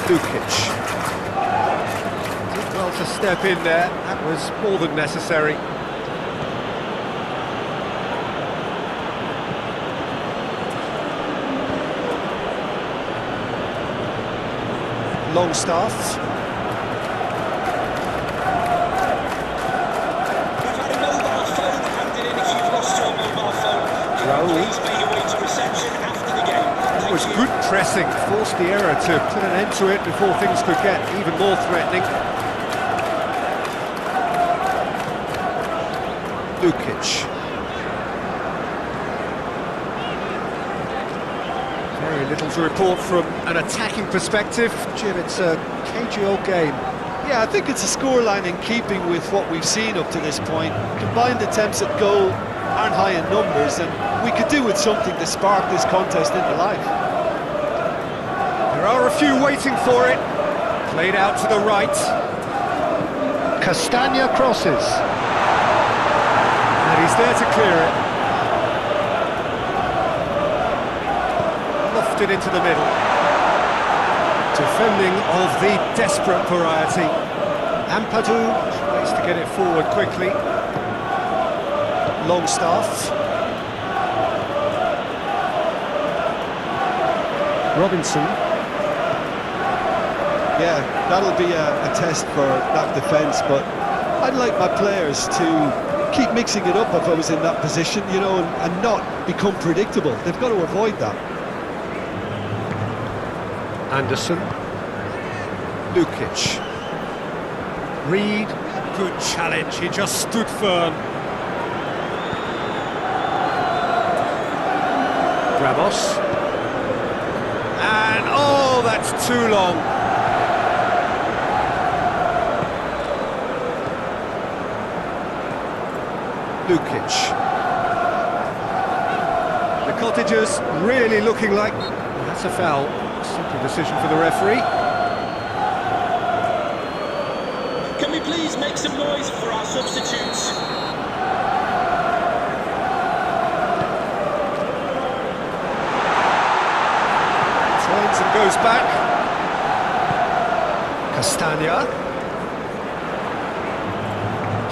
Lukic. Did well to step in there, that was more than necessary. Longstaff. We've had a mobile phone handed in if you've lost your mobile phone. Please make your way to reception after the game. That was good pressing, forced the error to put an end to it before things could get even more threatening. Lukic. Very little to report from an attacking perspective. Jim, it's a cagey old game. Yeah, I think it's a scoreline in keeping with what we've seen up to this point. Combined attempts at goal aren't high in numbers, and we could do with something to spark this contest into life. There are a few waiting for it. Played out to the right. Castagna crosses. And he's there to clear it. Lofted into the middle. Defending of the desperate variety. Ampadu tries to get it forward quickly. Longstaff. Robinson. Yeah, that'll be a test for that defence, but I'd like my players to keep mixing it up if I was in that position, you know, and not become predictable. They've got to avoid that. Anderson. Lukic. Reed. Good challenge, he just stood firm. Ramos. And, oh, that's too long. Lukic. The Cottagers really looking like... That's a foul. Simple decision for the referee. Can we please make some noise for our substitutes? Turns and goes back. Castagna.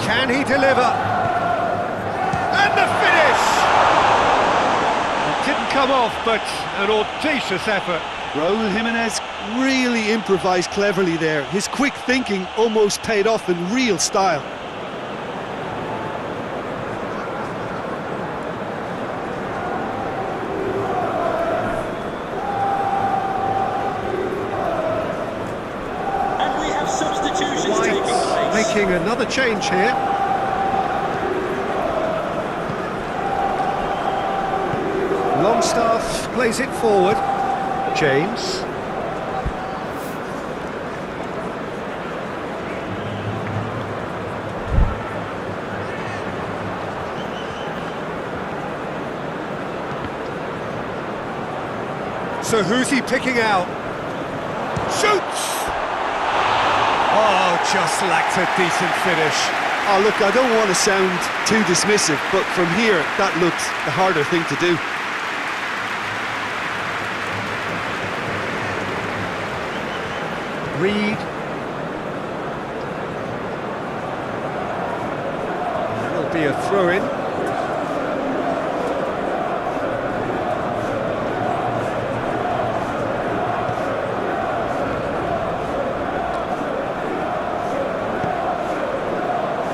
Can he deliver? And the finish! It didn't come off, but an audacious effort. Raul Jimenez really improvised cleverly there. His quick thinking almost paid off in real style. And we have substitutions taking White place. making another change here. Longstaff plays it forward. James. So who's he picking out? Shoots! Oh, just lacked a decent finish. Oh, look, I don't want to sound too dismissive, but from here, that looked the harder thing to do. Reed. That'll be a throw-in.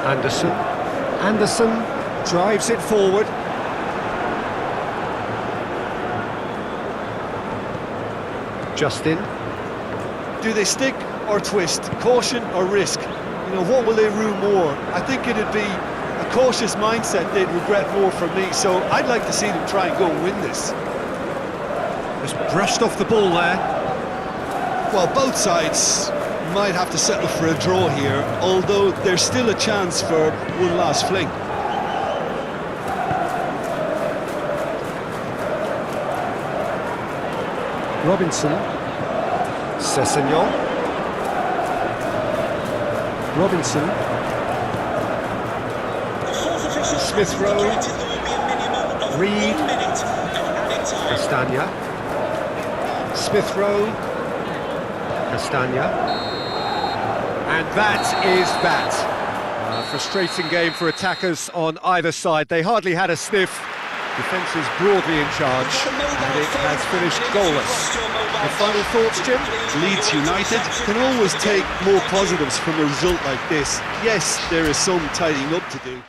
Anderson. Anderson drives it forward. Justin. Do they stick or twist? Caution or risk? You know, what will they rue more? I think it'd be a cautious mindset they'd regret more for me, so I'd like to see them try and go and win this. Just brushed off the ball there. Well, both sides might have to settle for a draw here, although there's still a chance for one last fling. Robinson. Sessegnon. Robinson. Smith Rowe. Reed. Castagna. Smith Rowe. Castagna. And that is that. A frustrating game for attackers on either side. They hardly had a sniff. Defence is broadly in charge, and it has finished goalless. The final thoughts, Jim? Leeds United can always take more positives from a result like this. Yes, there is some tidying up to do.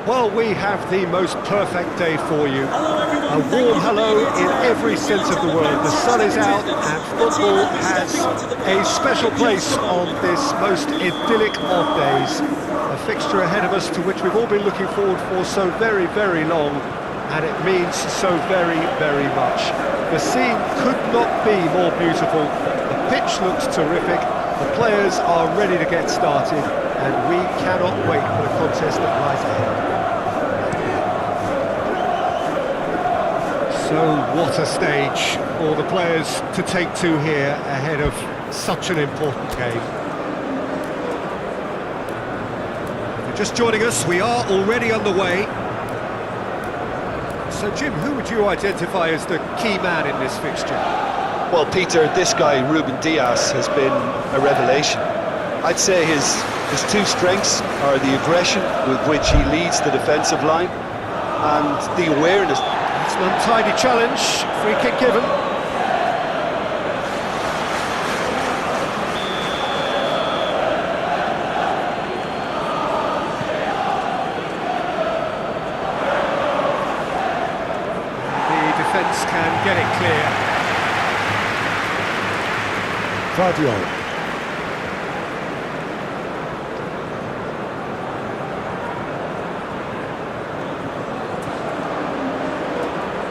Well, we have the most perfect day for you. A warm hello in every sense of the word. The sun is out and football has a special place on this most idyllic of days. A fixture ahead of us to which we've all been looking forward for so very, very long, and it means so very, very much. The scene could not be more beautiful. The pitch looks terrific. The players are ready to get started, and we cannot wait for the contest that lies ahead. So what a stage for the players to take to here ahead of such an important game. If you're just joining us, we are already underway. So Jim, who would you identify as the key man in this fixture? Well, Peter, this guy, Ruben Dias, has been a revelation. I'd say his two strengths are the aggression with which he leads the defensive line and the awareness. It's an untidy challenge, free kick given. The defence can get it clear. Vardiol.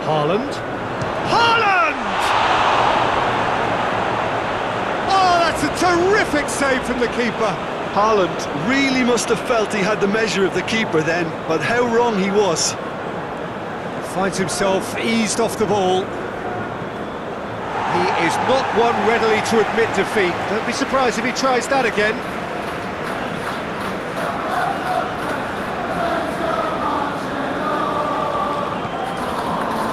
Haaland. Haaland! Oh, that's a terrific save from the keeper. Haaland really must have felt he had the measure of the keeper then, but how wrong he was. Finds himself eased off the ball. He is not one readily to admit defeat. Don't be surprised if he tries that again.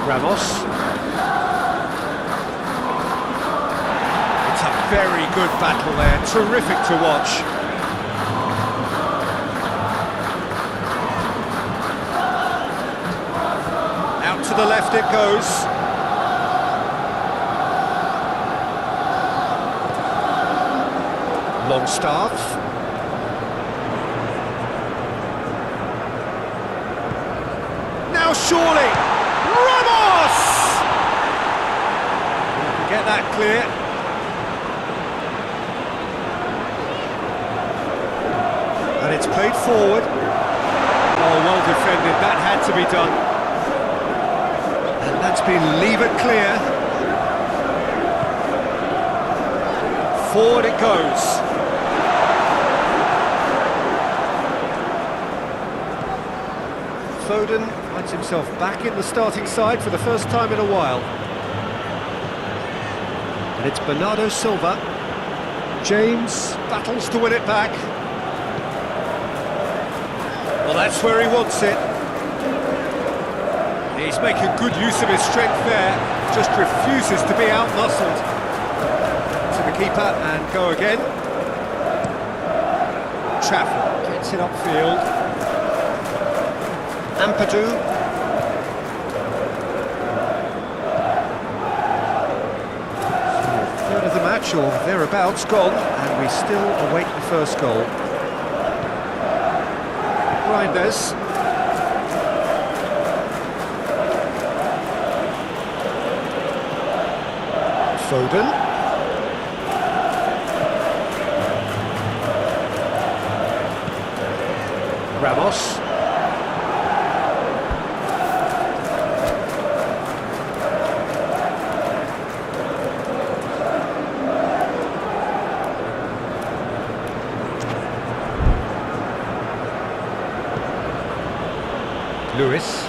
Ramos. It's a very good battle there, terrific to watch. Out to the left it goes. Longstaff. Now surely! Get that clear. And it's played forward. Oh, well defended, that had to be done. And that's been levered clear. Forward it goes. Foden finds himself back in the starting side for the first time in a while. And it's Bernardo Silva. James battles to win it back. Well, that's where he wants it. He's making good use of his strength there. Just refuses to be out-muscled. To the keeper and go again. Trafford gets it upfield. Ampadu. Third of the match, or thereabouts, gone, and we still await the first goal. Reinders. Foden. Ramos. Lewis.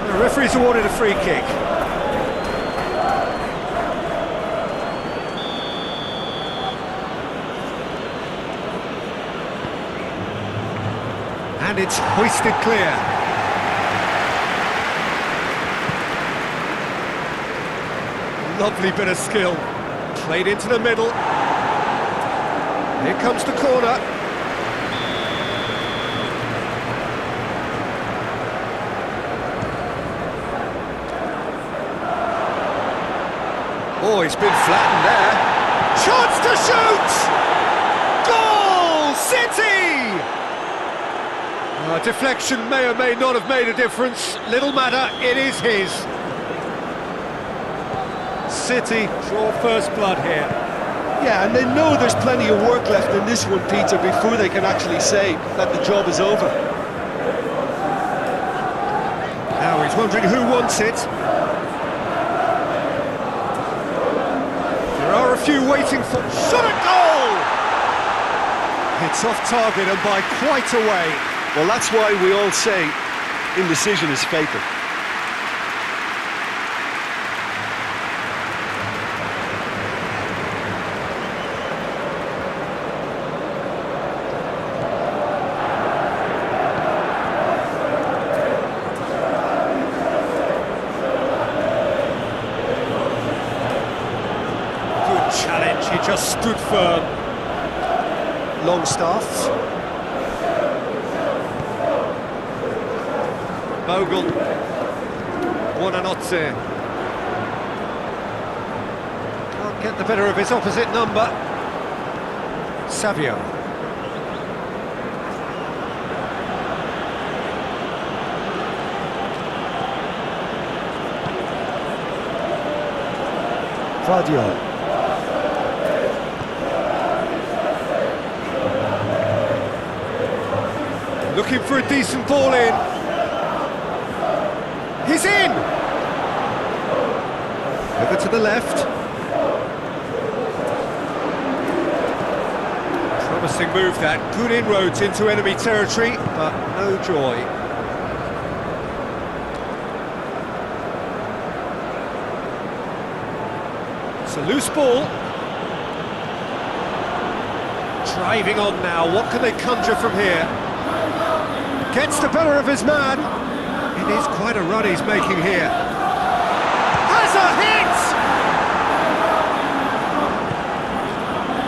The referee's awarded a free kick. And it's hoisted clear. Lovely bit of skill. Played into the middle. Here comes the corner. Oh, he's been flattened there. Chance to shoot! Goal! City! Deflection may or may not have made a difference. Little matter, it is his. City draw first blood here. Yeah, and they know there's plenty of work left in this one, Peter, before they can actually say that the job is over. Now he's wondering who wants it. There are a few waiting for... Shot at goal! It's off target and by quite a way. Well, that's why we all say indecision is fatal. Good challenge, he just stood firm. Longstaff. Bogle. Buonanotte. Can't get the better of his opposite number. Savio. Vadio. Looking for a decent ball in. He's in! Over to the left. Promising move that. Good inroads into enemy territory, but no joy. It's a loose ball. Driving on now. What can they conjure from here? Gets the better of his man. It is quite a run he's making here. Has a hit!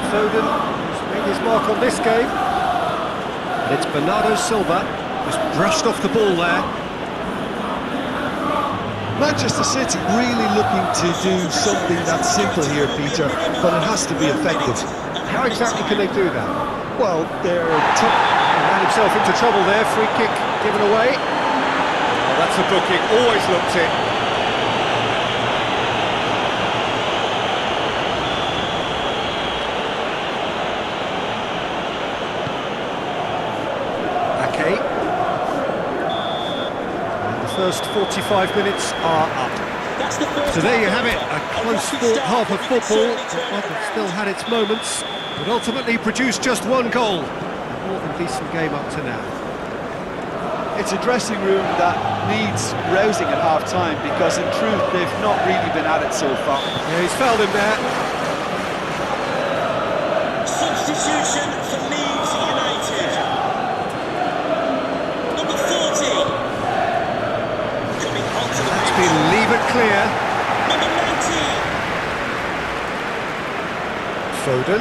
Foden has made his mark on this game. And it's Bernardo Silva, just brushed off the ball there. Manchester City really looking to do something that's simple here, Peter, but it has to be effective. How exactly can they do that? Well, they're He ran himself into trouble there, free kick given away. That's a booking, always looked it. Ake. And the first 45 minutes are up. So there you have it, a close fought half of football. It still had its moments, but ultimately produced just one goal. A more than decent game up to now. It's a dressing room that needs rousing at half-time because, in truth, they've not really been at it so far. Yeah, he's fouled him there. Substitution for Leeds United. Number 40. Coming onto the It's pitch. been levered clear. Number 19. Foden.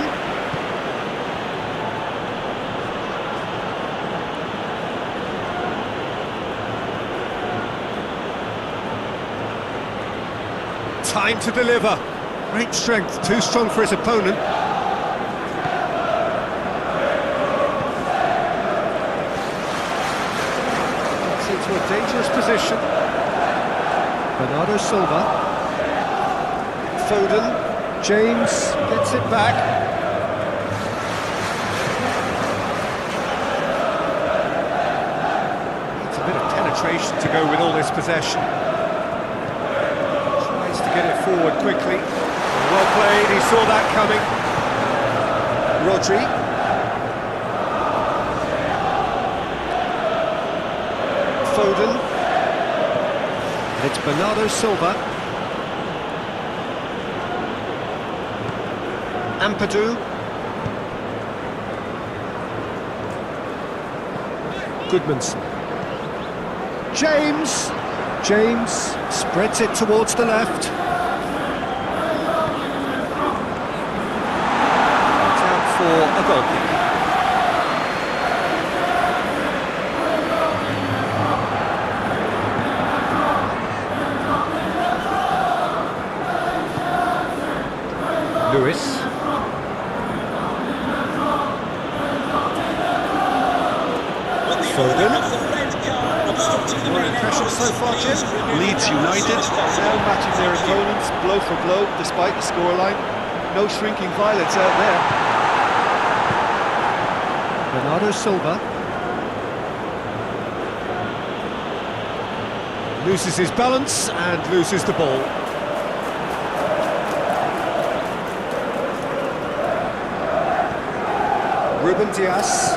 Time to deliver. Great strength, too strong for his opponent. Gets into a dangerous position. Bernardo Silva. Foden. James gets it back. Needs a bit of penetration to go with all this possession. To get it forward quickly. Well played, he saw that coming. Rodri. Foden. And it's Bernardo Silva. Ampadu. Goodmanson. James. James spreads it towards the left. It's out for a goal kick. Lewis. Foden. Your impressions so far, Jim? Leeds United now matching their opponents blow for blow despite the scoreline. No shrinking violence out there. Bernardo Silva. Loses his balance and loses the ball. Ruben Dias.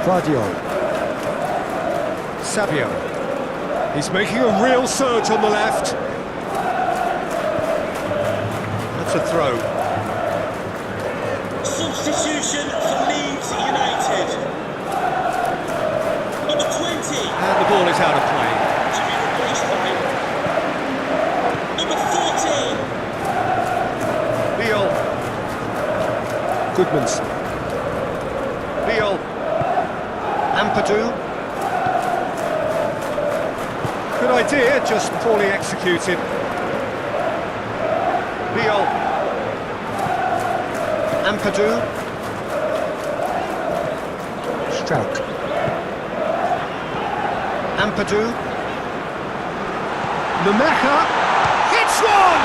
Guardiola. Savio. He's making a real surge on the left. That's a throw. Substitution for Leeds United. Number 20. And the ball is out of play. To be replaced by number 14. Beal. Goodmanson. Beal. Ampadu. Good idea, just poorly executed. Beal. Ampadu. Strouk. Ampadu. Nemecha. Hits one!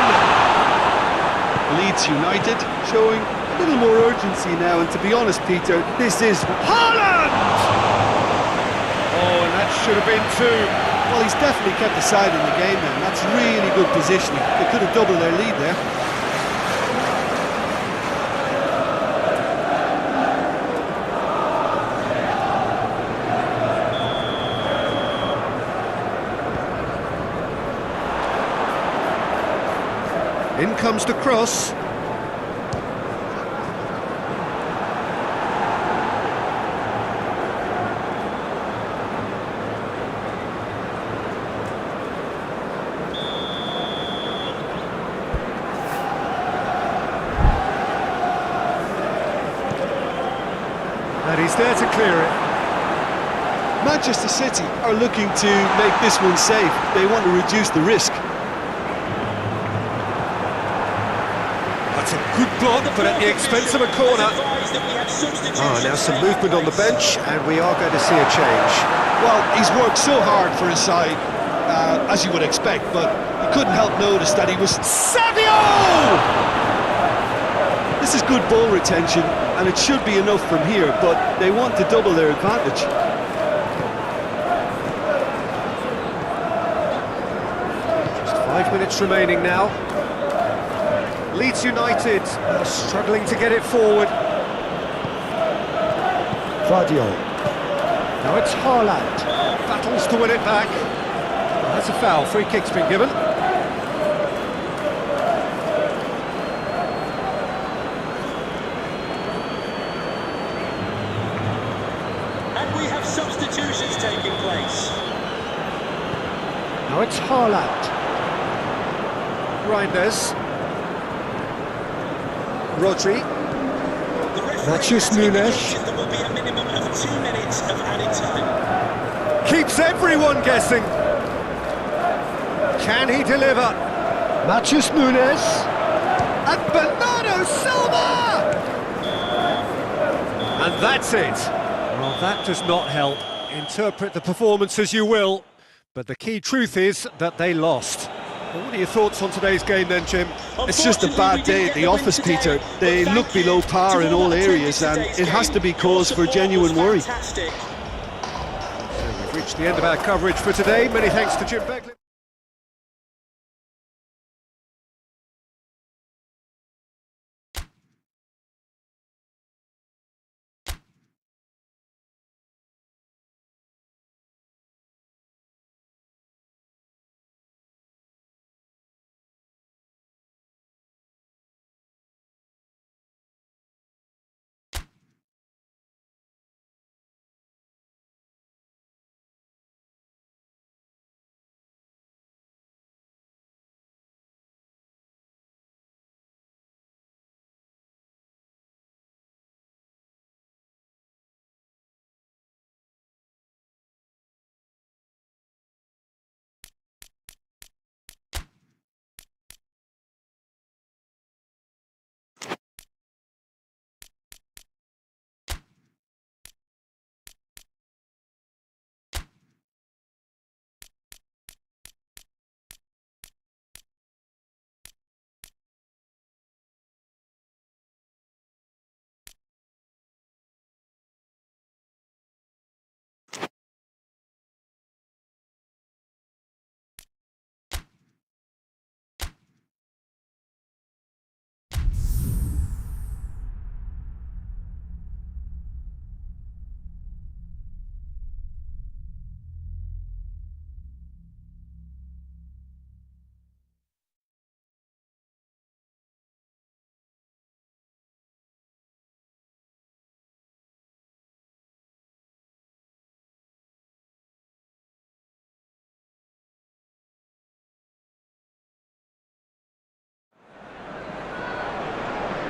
Leeds United showing a little more urgency now, and to be honest, Peter, this is Haaland! Oh, and that should have been two. Well, he's definitely kept the side in the game now, and that's really good positioning. They could have doubled their lead there. In comes the cross. And he's there to clear it. Manchester City are looking to make this one safe. They want to reduce the risk. That's a good block, but at the expense of a corner. Now some movement on the bench, and we are going to see a change. Well, he's worked so hard for his side, as you would expect, but you couldn't help notice that he was... Savio! This is good ball retention, and it should be enough from here, but they want to double their advantage. Just 5 minutes remaining now. Leeds United are struggling to get it forward. Guardiola. Now it's Haaland. Battles to win it back. Well, that's a foul. Free kick's been given. And we have substitutions taking place. Now it's Haaland. Reinders. Rodri. Matheus Nunes. There will be a minimum of 2 minutes of added time. Keeps everyone guessing. Can he deliver? Matheus Nunes. And Bernardo Silva! And that's it. Well, that does not help. Interpret the performance as you will, but the key truth is that they lost. Well, what are your thoughts on today's game then, Jim? It's just a bad day at the office, Peter. They look below par in all areas, and it has to be cause for genuine worry. So we've reached the end of our coverage for today. Many thanks to Jim Beckley.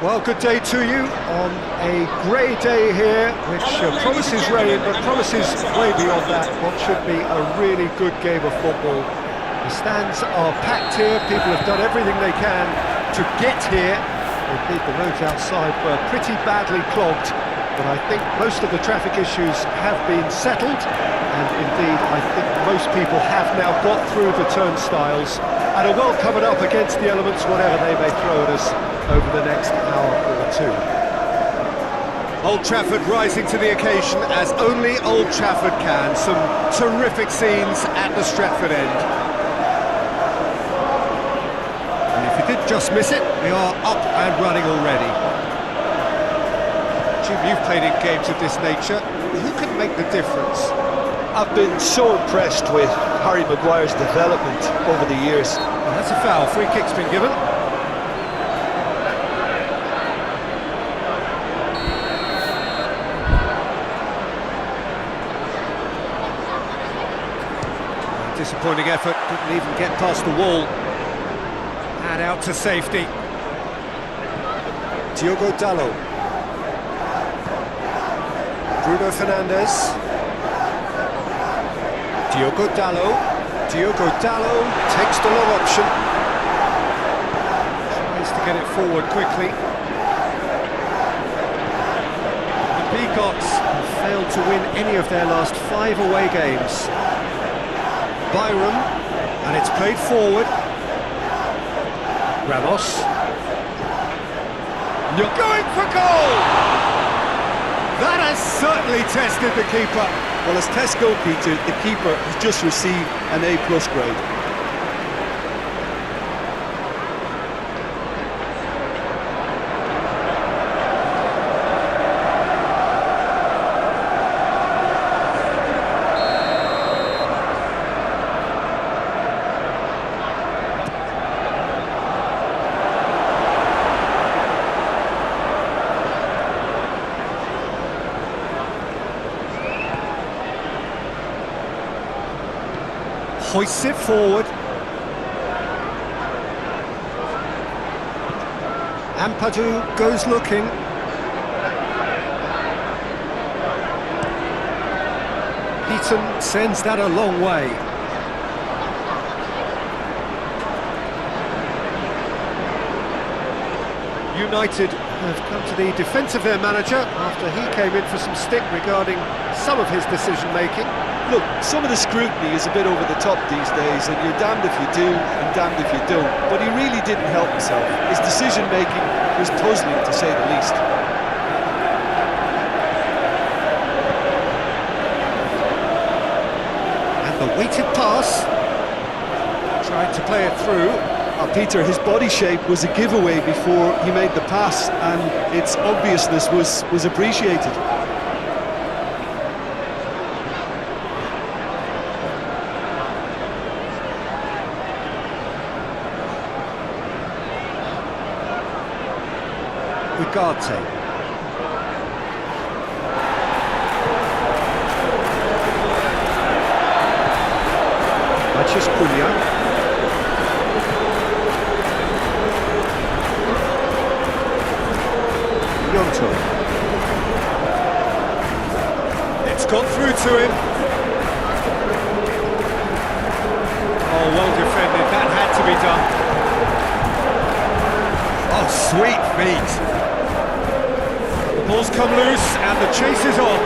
Well, good day to you on a grey day here, which promises rain, but promises way beyond that what should be a really good game of football. The stands are packed here, people have done everything they can to get here. Indeed, the roads outside were pretty badly clogged, but I think most of the traffic issues have been settled, and indeed I think most people have now got through the turnstiles and are well covered up against the elements, whatever they may throw at us over the next hour or two. Old Trafford rising to the occasion as only Old Trafford can. Some terrific scenes at the Stretford end. And if you did just miss it, we are up and running already. Jim, you've played in games of this nature. Who can make the difference? I've been so impressed with Harry Maguire's development over the years. Well, that's a foul. Free kick's been given. Disappointing effort, didn't even get past the wall. And out to safety. Diogo Dalot. Bruno Fernandes. Diogo Dalot. Diogo Dalot takes the long option. Tries to get it forward quickly. The Peacocks have failed to win any of their last 5 away games. Byram, and it's played forward. Ramos. You're going for goal! That has certainly tested the keeper. Well, as tests go, Peter, the keeper has just received an A+ grade. Hoists it forward. Ampadu goes looking. Heaton sends that a long way. United have come to the defence of their manager after he came in for some stick regarding some of his decision-making. Look, some of the scrutiny is a bit over the top these days, and you're damned if you do and damned if you don't. But he really didn't help himself. His decision-making was puzzling, to say the least. And the weighted pass. Tried to play it through. Peter, his body shape was a giveaway before he made the pass, and its obviousness was appreciated. Ugarte. Matias Cunha. Yonto. It's got through to him. Oh, well defended. That had to be done. Oh, sweet feet. The ball's come loose and the chase is on.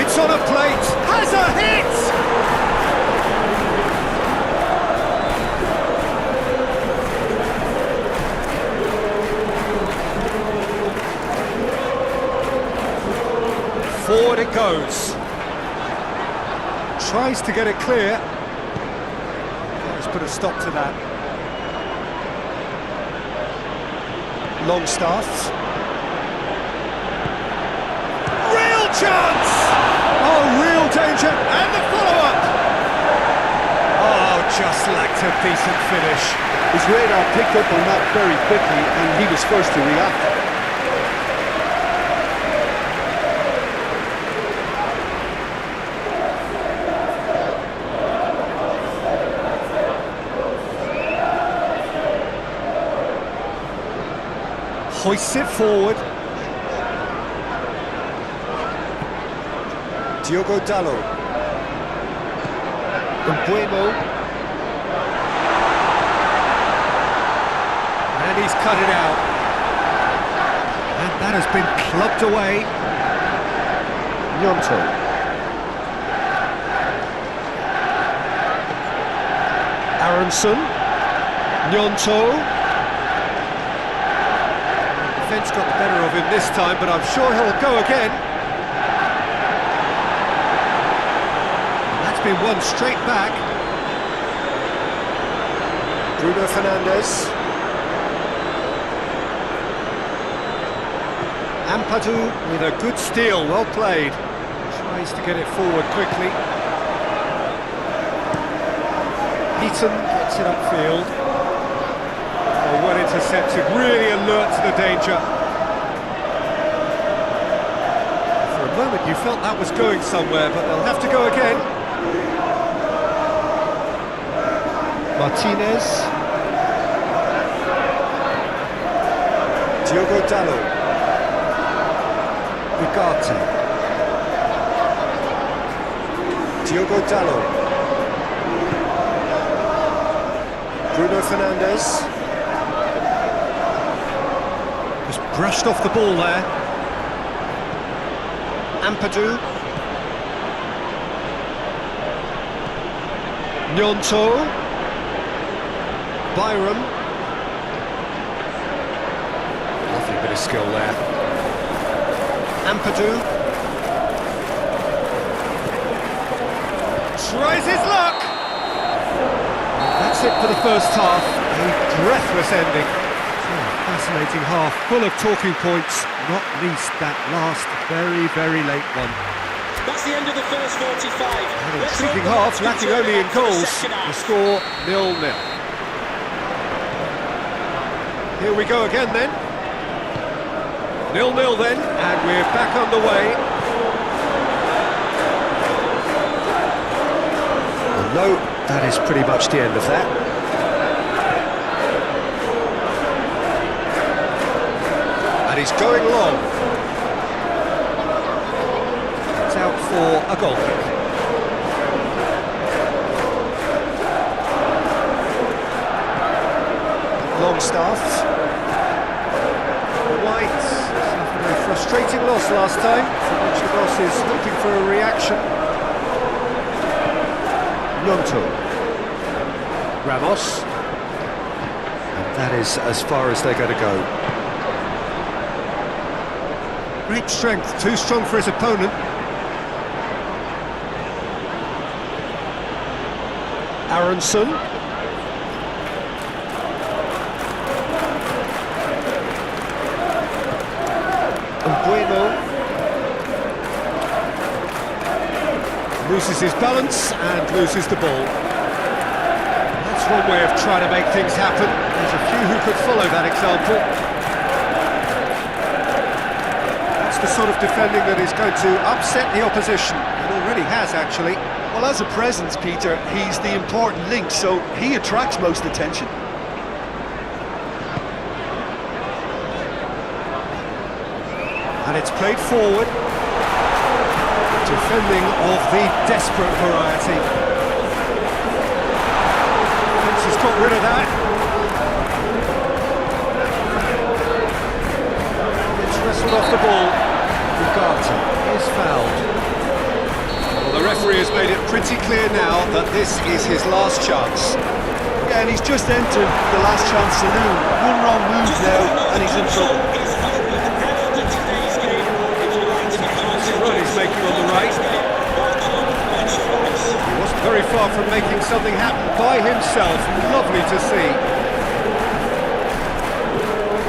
It's on a plate. Has a hit! Forward it goes. Tries to get it clear. Let's put a stop to that. Longstaff. Real chance! Oh, real danger. And the follow-up. Oh, just lacked a decent finish. His radar picked up on that very quickly, and he was first to react. hoists it forward. Diogo Dalot. Bueno. And he's cut it out. And that has been clubbed away. Gnonto. Aronson. Gnonto. Defence got the better of him this time, but I'm sure he'll go again. That's been won straight back. Bruno Fernandes. Ampadu with a good steal, well played. Tries to get it forward quickly. Heaton gets it upfield. Oh, well intercepted, really alert to the danger. For a moment you felt that was going somewhere, but they'll have to go again. Martinez. Diogo Dalot. Ugarte. Diogo Dalot. Bruno Fernandes. Just brushed off the ball there. Ampadu. Gnonto. Byram. Lovely bit of skill there. Ampadu tries his luck. That's it for the first half. A breathless ending. Fascinating half, full of talking points, not least that last very late one. That's the end of the first 45. And intriguing half, lacking only in goals. The score 0-0. Here we go again then. 0-0 then, and we're back on the way. No, that is pretty much the end of that. And he's going long. It's out for a goal kick. Longstaff. White. A frustrating loss last time, from which the boss is hoping for a reaction. Gnonto. Ramos. And that is as far as they're going to go. Great strength, too strong for his opponent. Aronson. Bueno loses his balance and loses the ball. That's one way of trying to make things happen. There's a few who could follow that example. That's the sort of defending that is going to upset the opposition. It already has, actually. Well, as a presence, Peter, he's the important link, so he attracts most attention. And it's played forward. Defending of the desperate variety. Defence has got rid of that. It's wrestled off the ball. Ugarte is fouled. Well, the referee has made it pretty clear now that this is his last chance. Yeah, and he's just entered the last chance saloon. One wrong move now, and he's in trouble. He's making on the right. He wasn't very far from making something happen by himself. Lovely to see.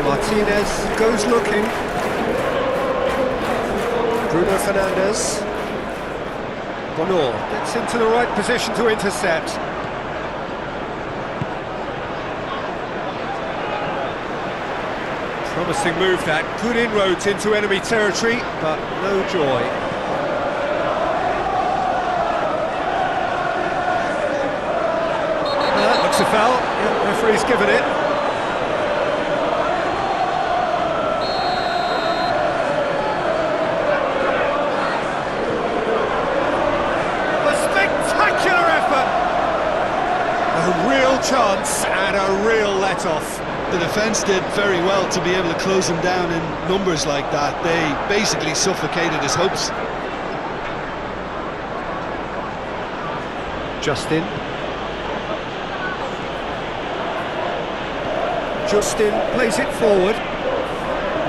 Martinez goes looking. Bruno Fernandes. Bonor gets into the right position to intercept. Promising move that, good inroads into enemy territory, but no joy. That looks a foul, yeah, referee's given it. A real chance and a real let-off. The defence did very well to be able to close him down in numbers like that. They basically suffocated his hopes. Justin plays it forward.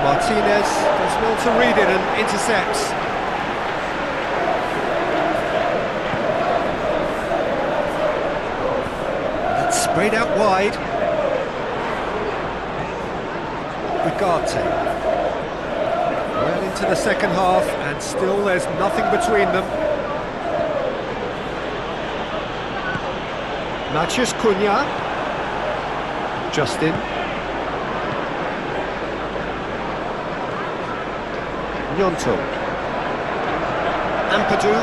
Martinez does well to read it and intercepts. It's sprayed out wide. Berkarir. Well into the second half and still there's nothing between them. Maciej Cunha. Justin. Gnonto. Ampadu.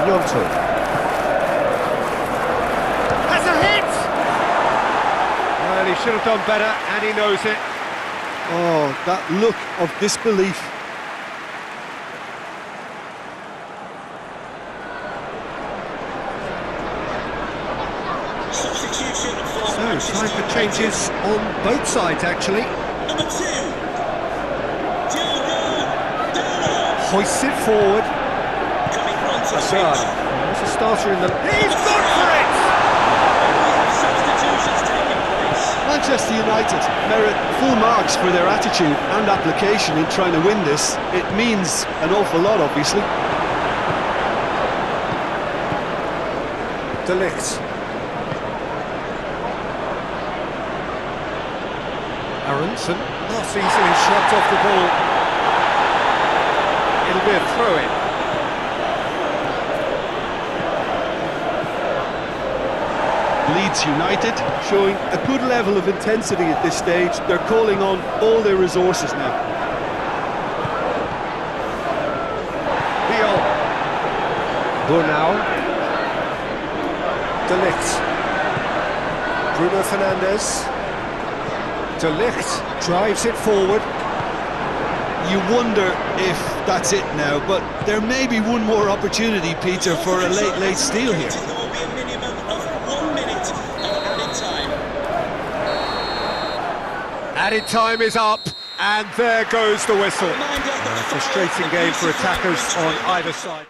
Gnonto. Has a hit! Well, he should have done better, and he knows it. Oh, that look of disbelief. Substitution for So, Manchester time for United. changes on both sides, actually. Number 2, Diogo Dalo. Hoists it forward. Coming onto the Assad. pitch. There's a starter in the... He's gone for it! Substitutions taking place. Manchester United merit full marks for their attitude and application in trying to win this. It means an awful lot, obviously. De Ligt. Aronson, not easily shot off the ball. It'll be a throw-in. Leeds United showing a good level of intensity at this stage. They're calling on all their resources now. Biol. Burnau. De Ligt. Bruno Fernandes. De Ligt drives it forward. You wonder if that's it now, but there may be one more opportunity, Peter, for a late steal here. There will be a minimum of 1 minute of added time. Added time is up, and there goes the whistle. Reminder that A frustrating game for attackers on either side.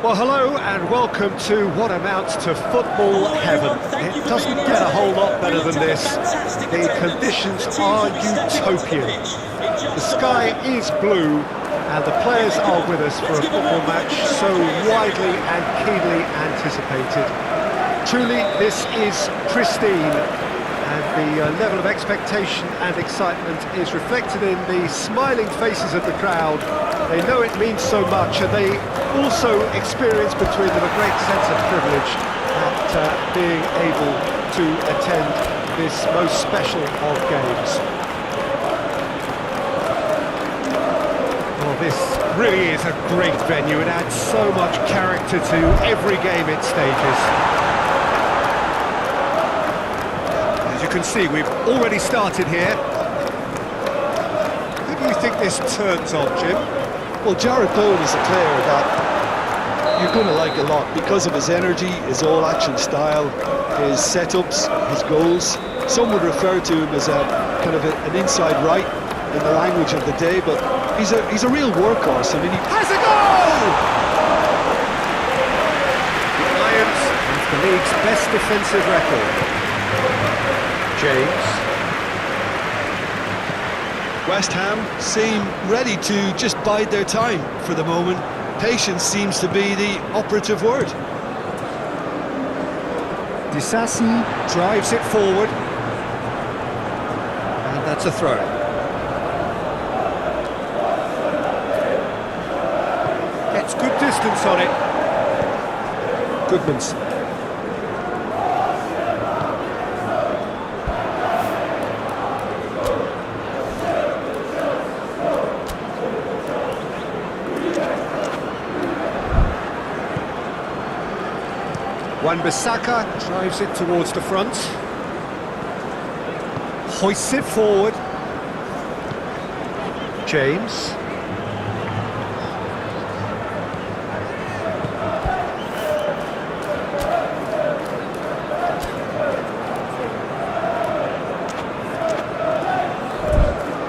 Well, hello and welcome to what amounts to football heaven. It doesn't get a whole lot better than this. The conditions are utopian. The sky is blue and the players are with us for a football match so widely and keenly anticipated. Truly, this is pristine and the level of expectation and excitement is reflected in the smiling faces of the crowd. They know it means so much, and they also experience between them a great sense of privilege at being able to attend this most special of games. Oh, this really is a great venue. It adds so much character to every game it stages. As you can see, we've already started here. Who do you think this turns on, Jim? Well, Jared Bowen is a player that you're going to like a lot because of his energy, his all-action style, his setups, his goals. Some would refer to him as a kind of an inside right in the language of the day, but he's a real workhorse. I mean, he has a goal! The Lions have the league's best defensive record. James. West Ham seem ready to just bide their time for the moment. Patience seems to be the operative word. Disasi drives it forward. And that's a throw. Gets good distance on it. Goodmanson. Wan-Bissaka drives it towards the front, hoists it forward. James.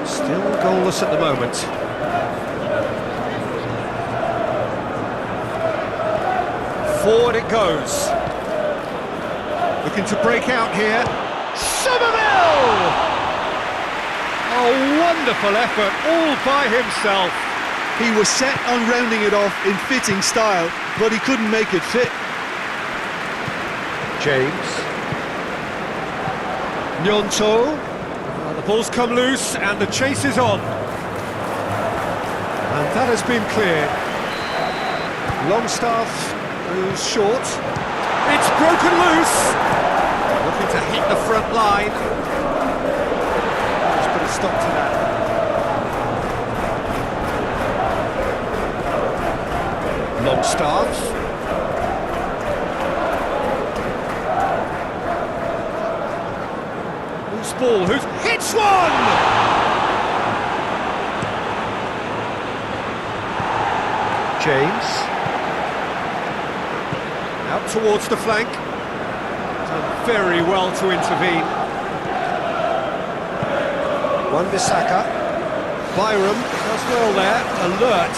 Still goalless at the moment. Forward it goes. Looking to break out here. Somerville! A wonderful effort, all by himself. He was set on rounding it off in fitting style, but he couldn't make it fit. James. Gnonto. The ball's come loose and the chase is on. And that has been cleared. Longstaff goes short. It's broken loose. Looking to hit the front line. Let's put a stop to that. Longstaff. Who's ball? Who's hits one? James. Out towards the flank. Done very well to intervene. Wan-Bissaka. Byram does well there. Alert.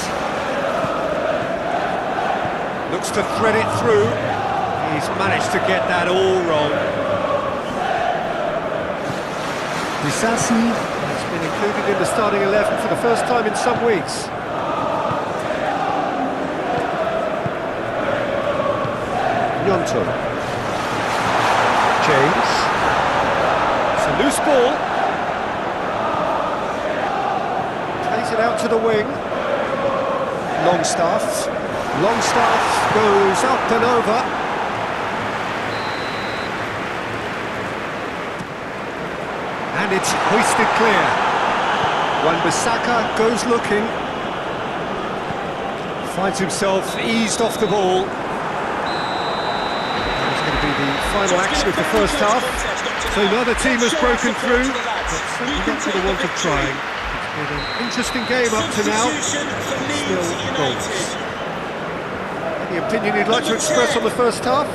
Looks to thread it through. He's managed to get that all wrong. Disasi has been included in the starting 11 for the first time in some weeks. Gnonto. James. It's a loose ball. Plays it out to the wing. Longstaff. Longstaff goes up and over. And it's hoisted clear. Wan-Bissaka goes looking. Finds himself eased off the ball. The final action of the first half. So neither team has broken through, but certainly not for the want of trying. It's been an interesting game up to now. Still goals. Any opinion you'd like to express on the first half?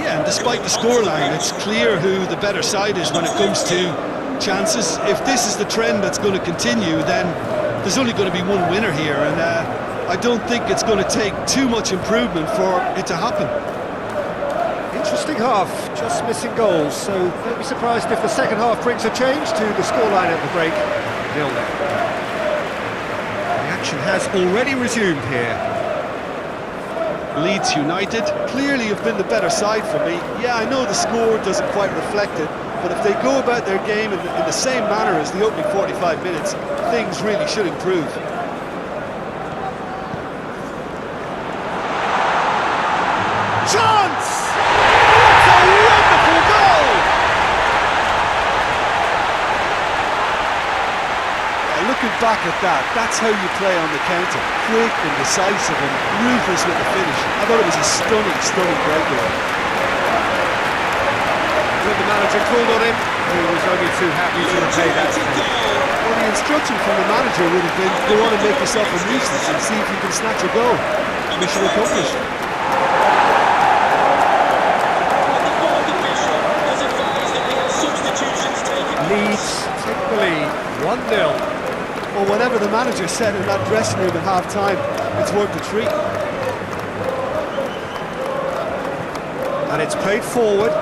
Yeah, and despite the scoreline, it's clear who the better side is when it comes to chances. If this is the trend that's going to continue, then there's only going to be one winner here, and I don't think it's going to take too much improvement for it to happen. Interesting half, just missing goals, so don't be surprised if the second half brings a change to the scoreline at the break. 0-0. The action has already resumed here. Leeds United clearly have been the better side for me. Yeah, I know the score doesn't quite reflect it, but if they go about their game in the same manner as the opening 45 minutes, things really should improve. Chance! What a wonderful goal! Looking back at that, that's how you play on the counter. Quick and decisive and ruthless with the finish. I thought it was a stunning, stunning breakaway. When the manager called on him, he was only too happy to repay that. Well, the instruction from the manager would have been, go on and make yourself a nuisance and see if you can snatch a goal. Mission accomplished. Leeds take the lead, 1-0. Well, whatever the manager said in that dressing room at half-time, it's worth the treat. And it's played forward.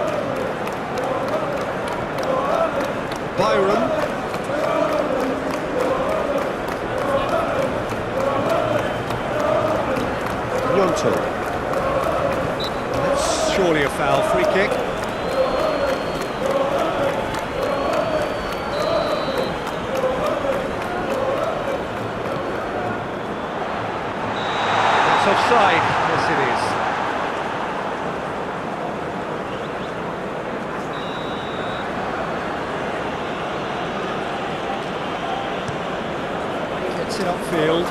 Byram. Yonto. That's surely a foul, free kick. Offside, yes it is. Gets it upfield.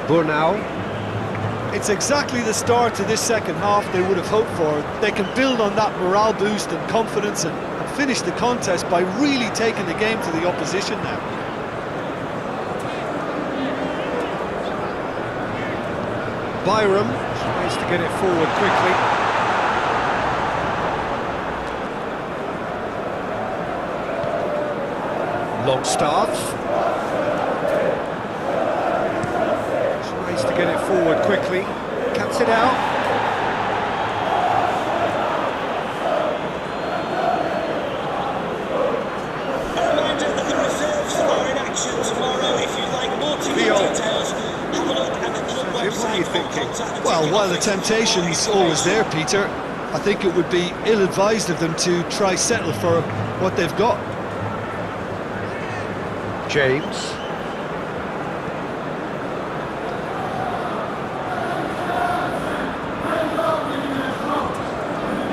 Burnau. It's exactly the start to this second half they would have hoped for. They can build on that morale boost and confidence and finish the contest by really taking the game to the opposition now. Byram tries to get it forward quickly. Longstaff tries to get it forward quickly, cuts it out. A reminder that the reserves are in action tomorrow. If you'd like more team details, have a look at the club What website. are you thinking? Well, while the temptation's always there, Peter, I think it would be ill-advised of them to try settle for what they've got. James.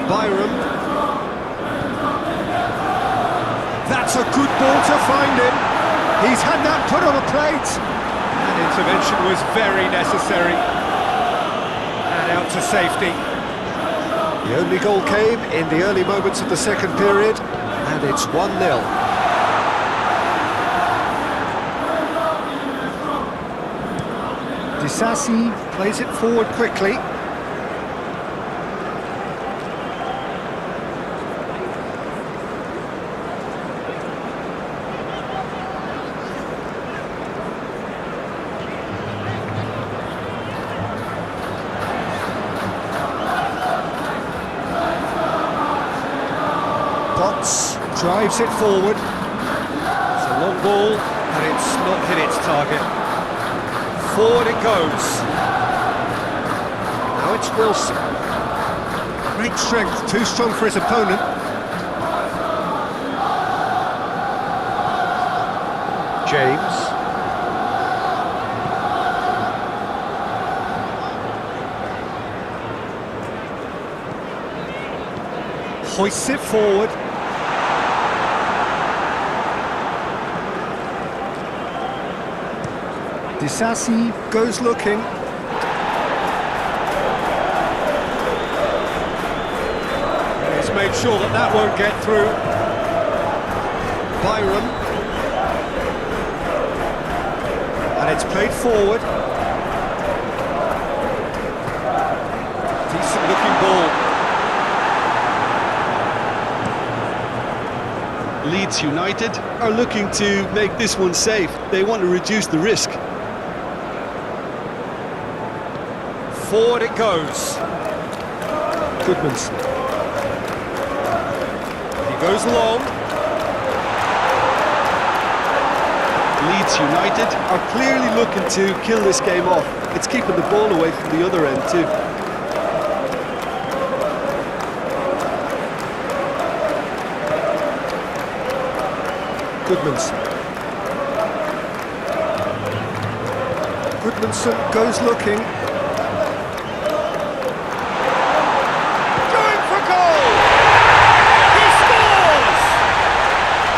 Byram. That's a good ball to find him. He's had that put on a plate. And intervention was very necessary. And out to safety. The only goal came in the early moments of the second period, and it's 1-0. Disasi plays it forward quickly. Potts drives it forward. It's a long ball, and it's not hit its target. Forward it goes. Now it's Wilson. Great strength, too strong for his opponent. James. Hoists it forward. Disasi goes looking. He's made sure that that won't get through. Byram. And it's played forward. Decent looking ball. Leeds United are looking to make this one safe. They want to reduce the risk. Forward it goes. Goodmanson. He goes long. Leeds United are clearly looking to kill this game off. It's keeping the ball away from the other end too. Goodmanson. Goodmanson goes looking. Going for goal! He scores!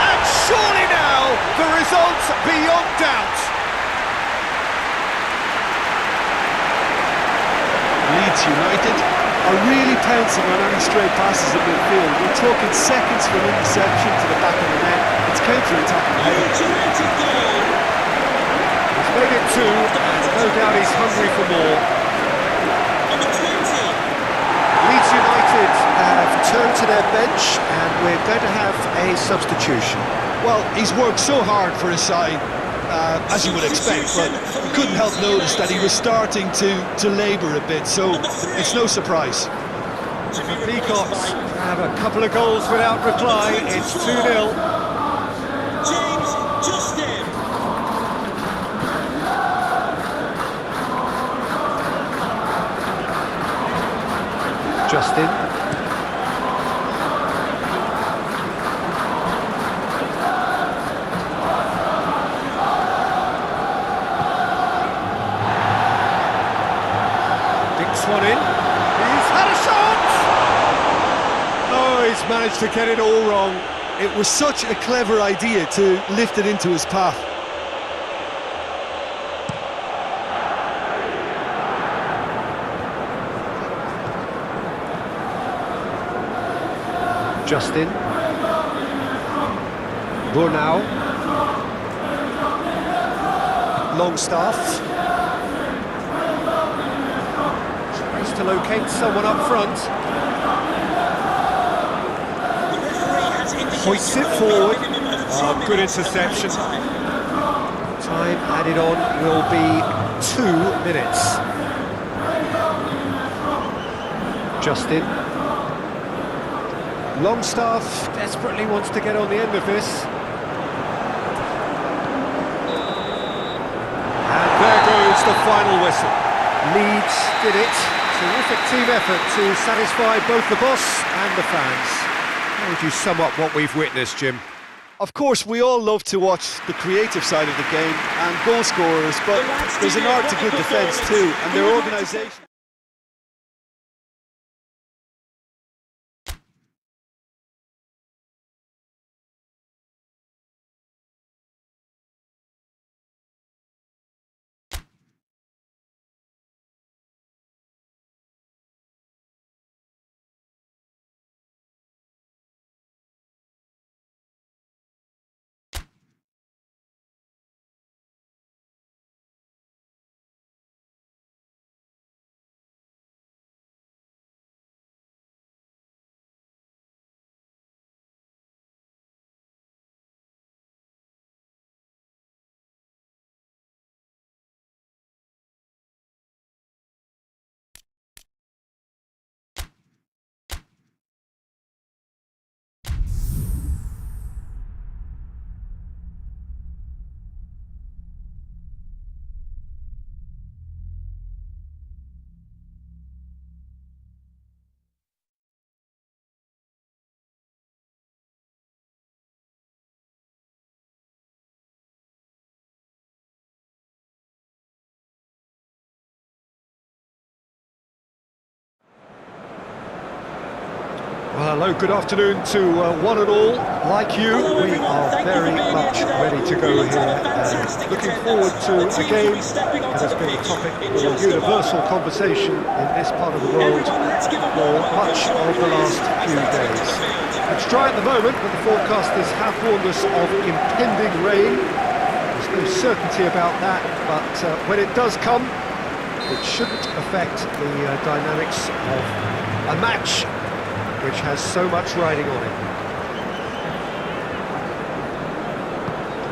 And surely now the result's beyond doubt. Leeds United Are really pouncing on any stray passes in midfield. We're talking seconds from interception to the back of the net. It's counter-attacking. Leeds United goal. He's made it two, and no doubt he's hungry for more. Number 20. Leeds United have turned to their bench, and we're going to have a substitution. Well, he's worked so hard for his side, as you would expect, but you couldn't help notice that he was starting to labour a bit, so it's no surprise. The Peacocks have a couple of goals without reply. It's 2-0. James Justin. Justin. Dinks one in. He's had a shot! Oh, he's managed to get it all wrong. It was such a clever idea to lift it into his path. Justin. Brunau. Longstaff. Tries to locate someone up front. The referee has indicated Hoists it a forward. minimum of 2 Oh, good minutes of interception. added time. Time added on will be 2 minutes. Justin. Longstaff desperately wants to get on the end of this. And there goes the final whistle. Leeds did it. Terrific team effort to satisfy both the boss and the fans. How would you sum up what we've witnessed, Jim? Of course, we all love to watch the creative side of the game and goal scorers, but there's an art to good defence too, and their organisation. Well, hello, good afternoon to one and all. Like you, we are very much ready to go here. Looking forward to a game that has been a topic for universal conversation in this part of the world for much of the last few days. It's dry at the moment, but the forecasters have warned us of impending rain. There's no certainty about that, but when it does come, it shouldn't affect the dynamics of a match which has so much riding on it.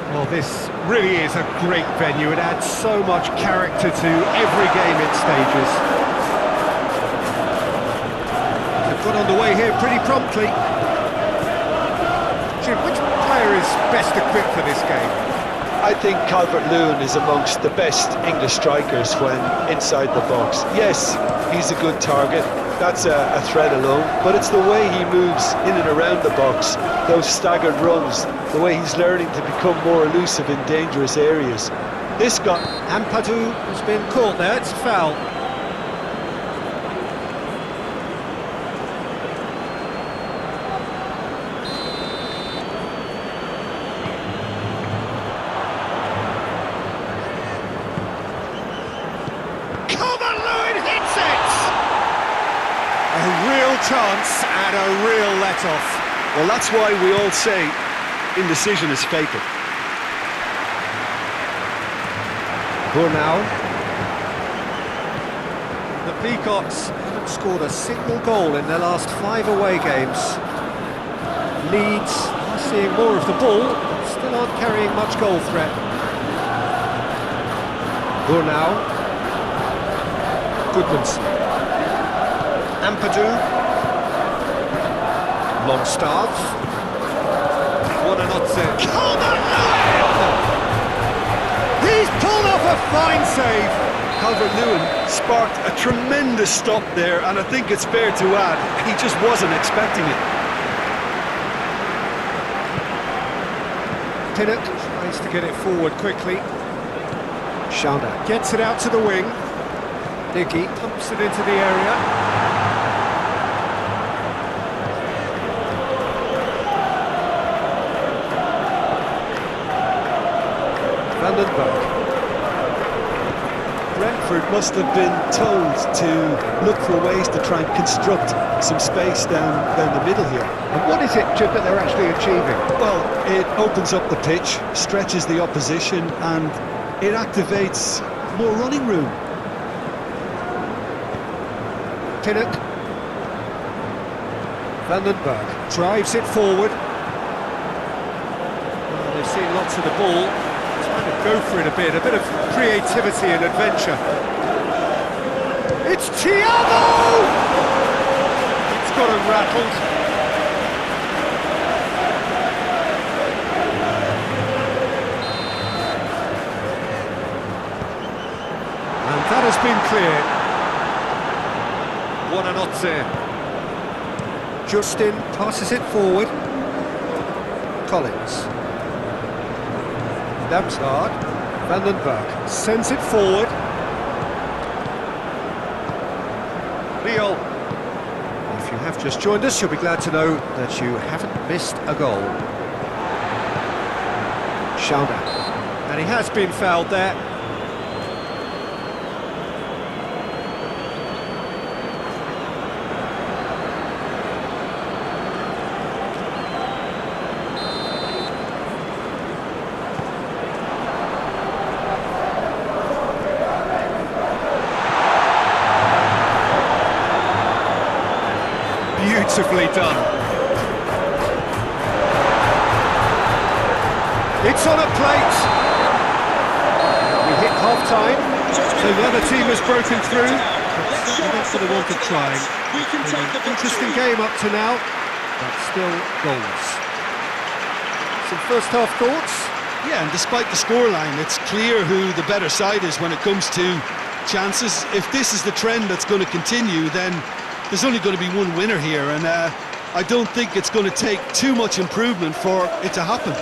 Well, this really is a great venue. It adds so much character to every game it stages. They've got underway here pretty promptly. Jim, which player is best equipped for this game? I think Calvert-Lewin is amongst the best English strikers when inside the box. Yes, he's a good target, That's a threat alone, but it's the way he moves in and around the box, those staggered runs, the way he's learning to become more elusive in dangerous areas. This guy... Ampadu has been caught there, it's a foul. A real chance and a real let-off. Well, that's why we all say indecision is fatal. Now, the Peacocks haven't scored a single goal in their last 5 away games. Leeds are seeing more of the ball, but still aren't carrying much goal threat. Now, Goodmanson. Ampadu, Longstaff, what an upset. He's pulled off a fine save. Calvert-Lewin sparked a tremendous stop there, and I think it's fair to add, he just wasn't expecting it. Pinnock tries to get it forward quickly. Shanda gets it out to the wing. Diggy pumps it into the area. Brentford must have been told to look for ways to try and construct some space down the middle here. And what is it, Jim, that they're actually achieving? Well, it opens up the pitch, stretches the opposition, and it activates more running room. Pinnock. Vandenberg drives it forward. Well, they've seen lots of the ball. Trying to go for it a bit of creativity and adventure. It's Thiago! It's got him rattled. And that has been clear. Buonanotte. Justin passes it forward. Collins. Damsgaard, Vandenberg sends it forward. Leo. If you have just joined us, you'll be glad to know that you haven't missed a goal. Shanda. And he has been fouled there. Beautifully done. It's on a plate. We hit half-time, so the other team has broken through. But certainly not for the want of trying. An interesting game up to now, but still goals. Some first-half thoughts? Yeah, and despite the scoreline, it's clear who the better side is when it comes to chances. If this is the trend that's going to continue, then there's only going to be one winner here, and I don't think it's going to take too much improvement for it to happen.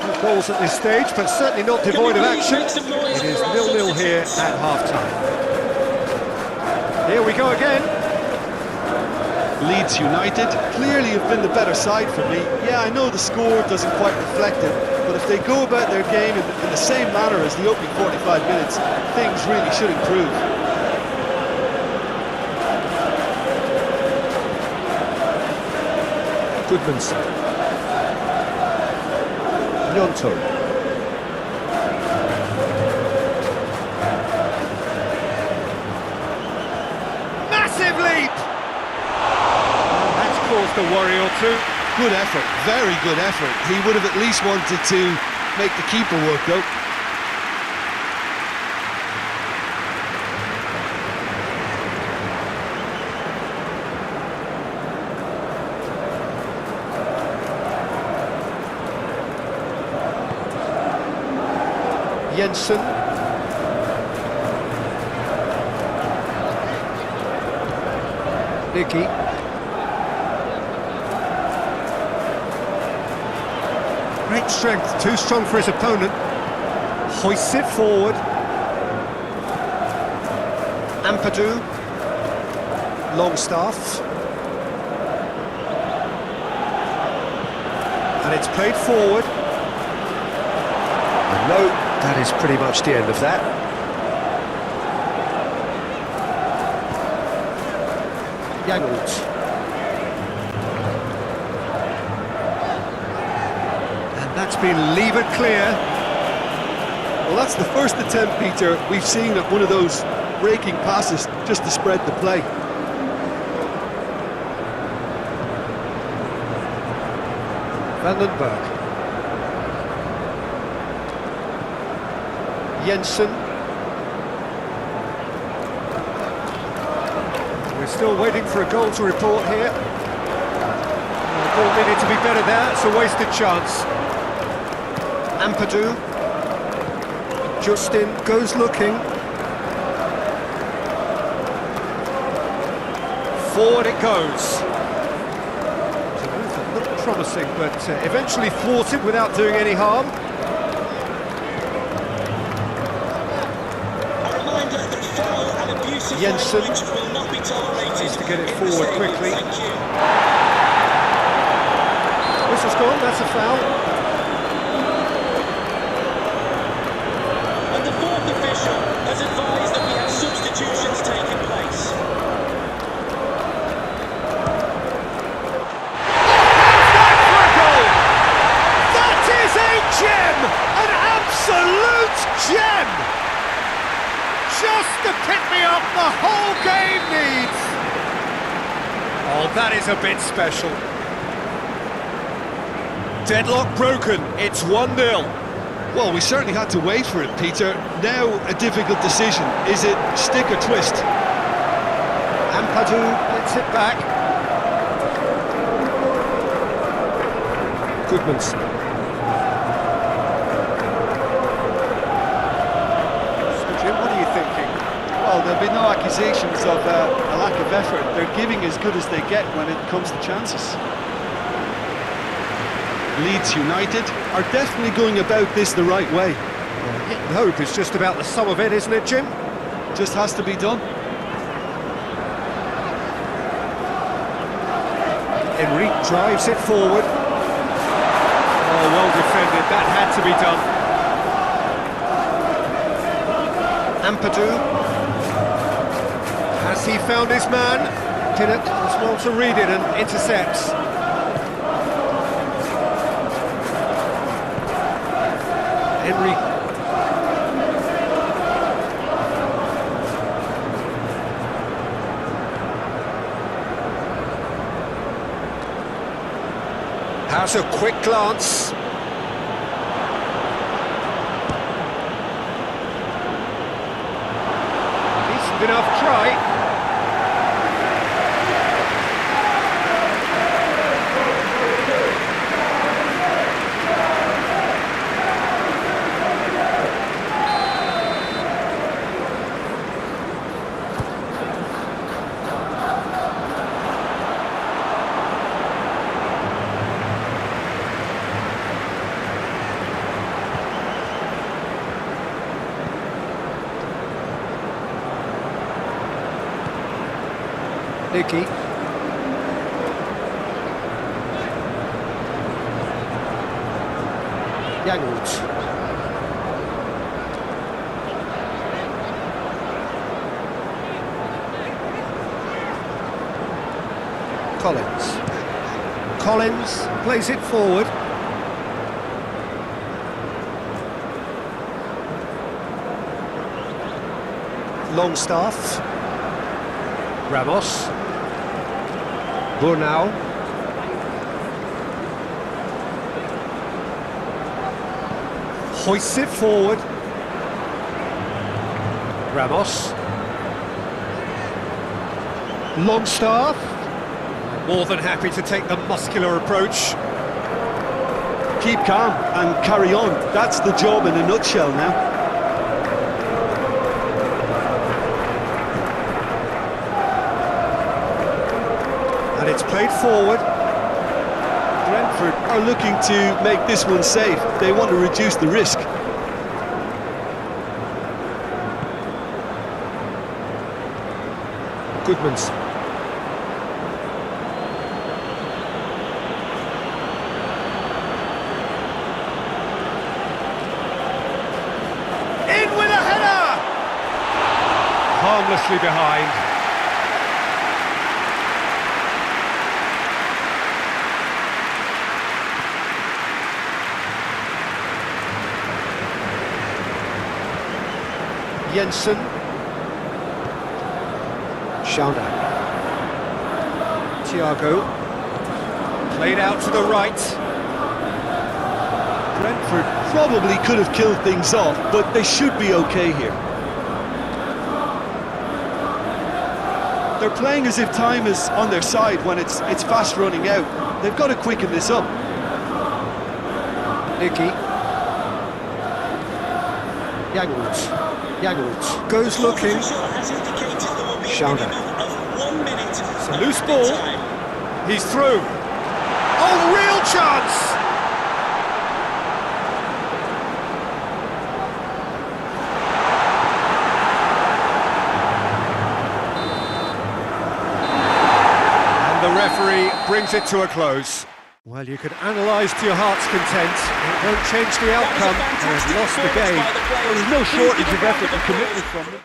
No goals at this stage, but certainly not devoid of action. It is 0-0 here at half-time. Here we go again. Leeds United clearly have been the better side for me. Yeah, I know the score doesn't quite reflect it, but if they go about their game in the same manner as the opening 45 minutes, things really should improve. Goodmanson. Nyonto. Massive leap! That's caused a worry or two. Good effort, very good effort. He would have at least wanted to make the keeper work though. Jensen. Nicky. Great strength, too strong for his opponent. Hoists it forward. Ampadu. Longstaff. And it's played forward. And no, that is pretty much the end of that. Yangold. And that's been levered clear. Well, that's the first attempt, Peter, we've seen at one of those breaking passes just to spread the play. Vandenberg. Jensen. We're still waiting for a goal to report here. The ball needed to be better there, it's a wasted chance. Ampadu. Justin goes looking. Forward it goes. Looked promising, but eventually thwarted without doing any harm. A reminder that foul and abusive Jensen language will not be tolerated. needs to get it in the forward stadium. quickly. Thank you. Whistle's gone, that's a foul. And the fourth official has advised that we have substitutions taking place. Gem! An absolute gem! Just the pick-me-up the whole game needs! Oh, that is a bit special. Deadlock broken, it's 1-0. Well, we certainly had to wait for it, Peter. Now a difficult decision. Is it stick or twist? Ampadu gets it back. Goodmanson. Well, there'll be no accusations of a lack of effort. They're giving as good as they get when it comes to chances. Leeds United are definitely going about this the right way. Hitting hope is just about the sum of it, isn't it, Jim? Just has to be done. Henry drives it forward. Oh, well defended, that had to be done. Ampadu. Has he found his man? Pinnock does well to read it and intercepts. Henry. Has a quick glance. Decent enough try. Nicky. Yangold. Collins plays it forward. Longstaff. Ramos. Burnau. Hoists it forward. Ramos. Longstaff. More than happy to take the muscular approach. Keep calm and carry on. That's the job in a nutshell now. It's played forward. Brentford are looking to make this one safe. They want to reduce the risk. Goodman's. In with a header! Harmlessly behind. Jensen. Shauna. Thiago. Played out to the right. Brentford probably could have killed things off, but they should be okay here. They're playing as if time is on their side when it's fast running out. They've got to quicken this up. Nicky. Jangles goes looking. Shauna. It's a loose ball. He's through. Oh, real chance! And the referee brings it to a close. Well, you could analyse to your heart's content. It won't change the outcome. They've lost the game. Well, there's no shortage of effort and commitment from them.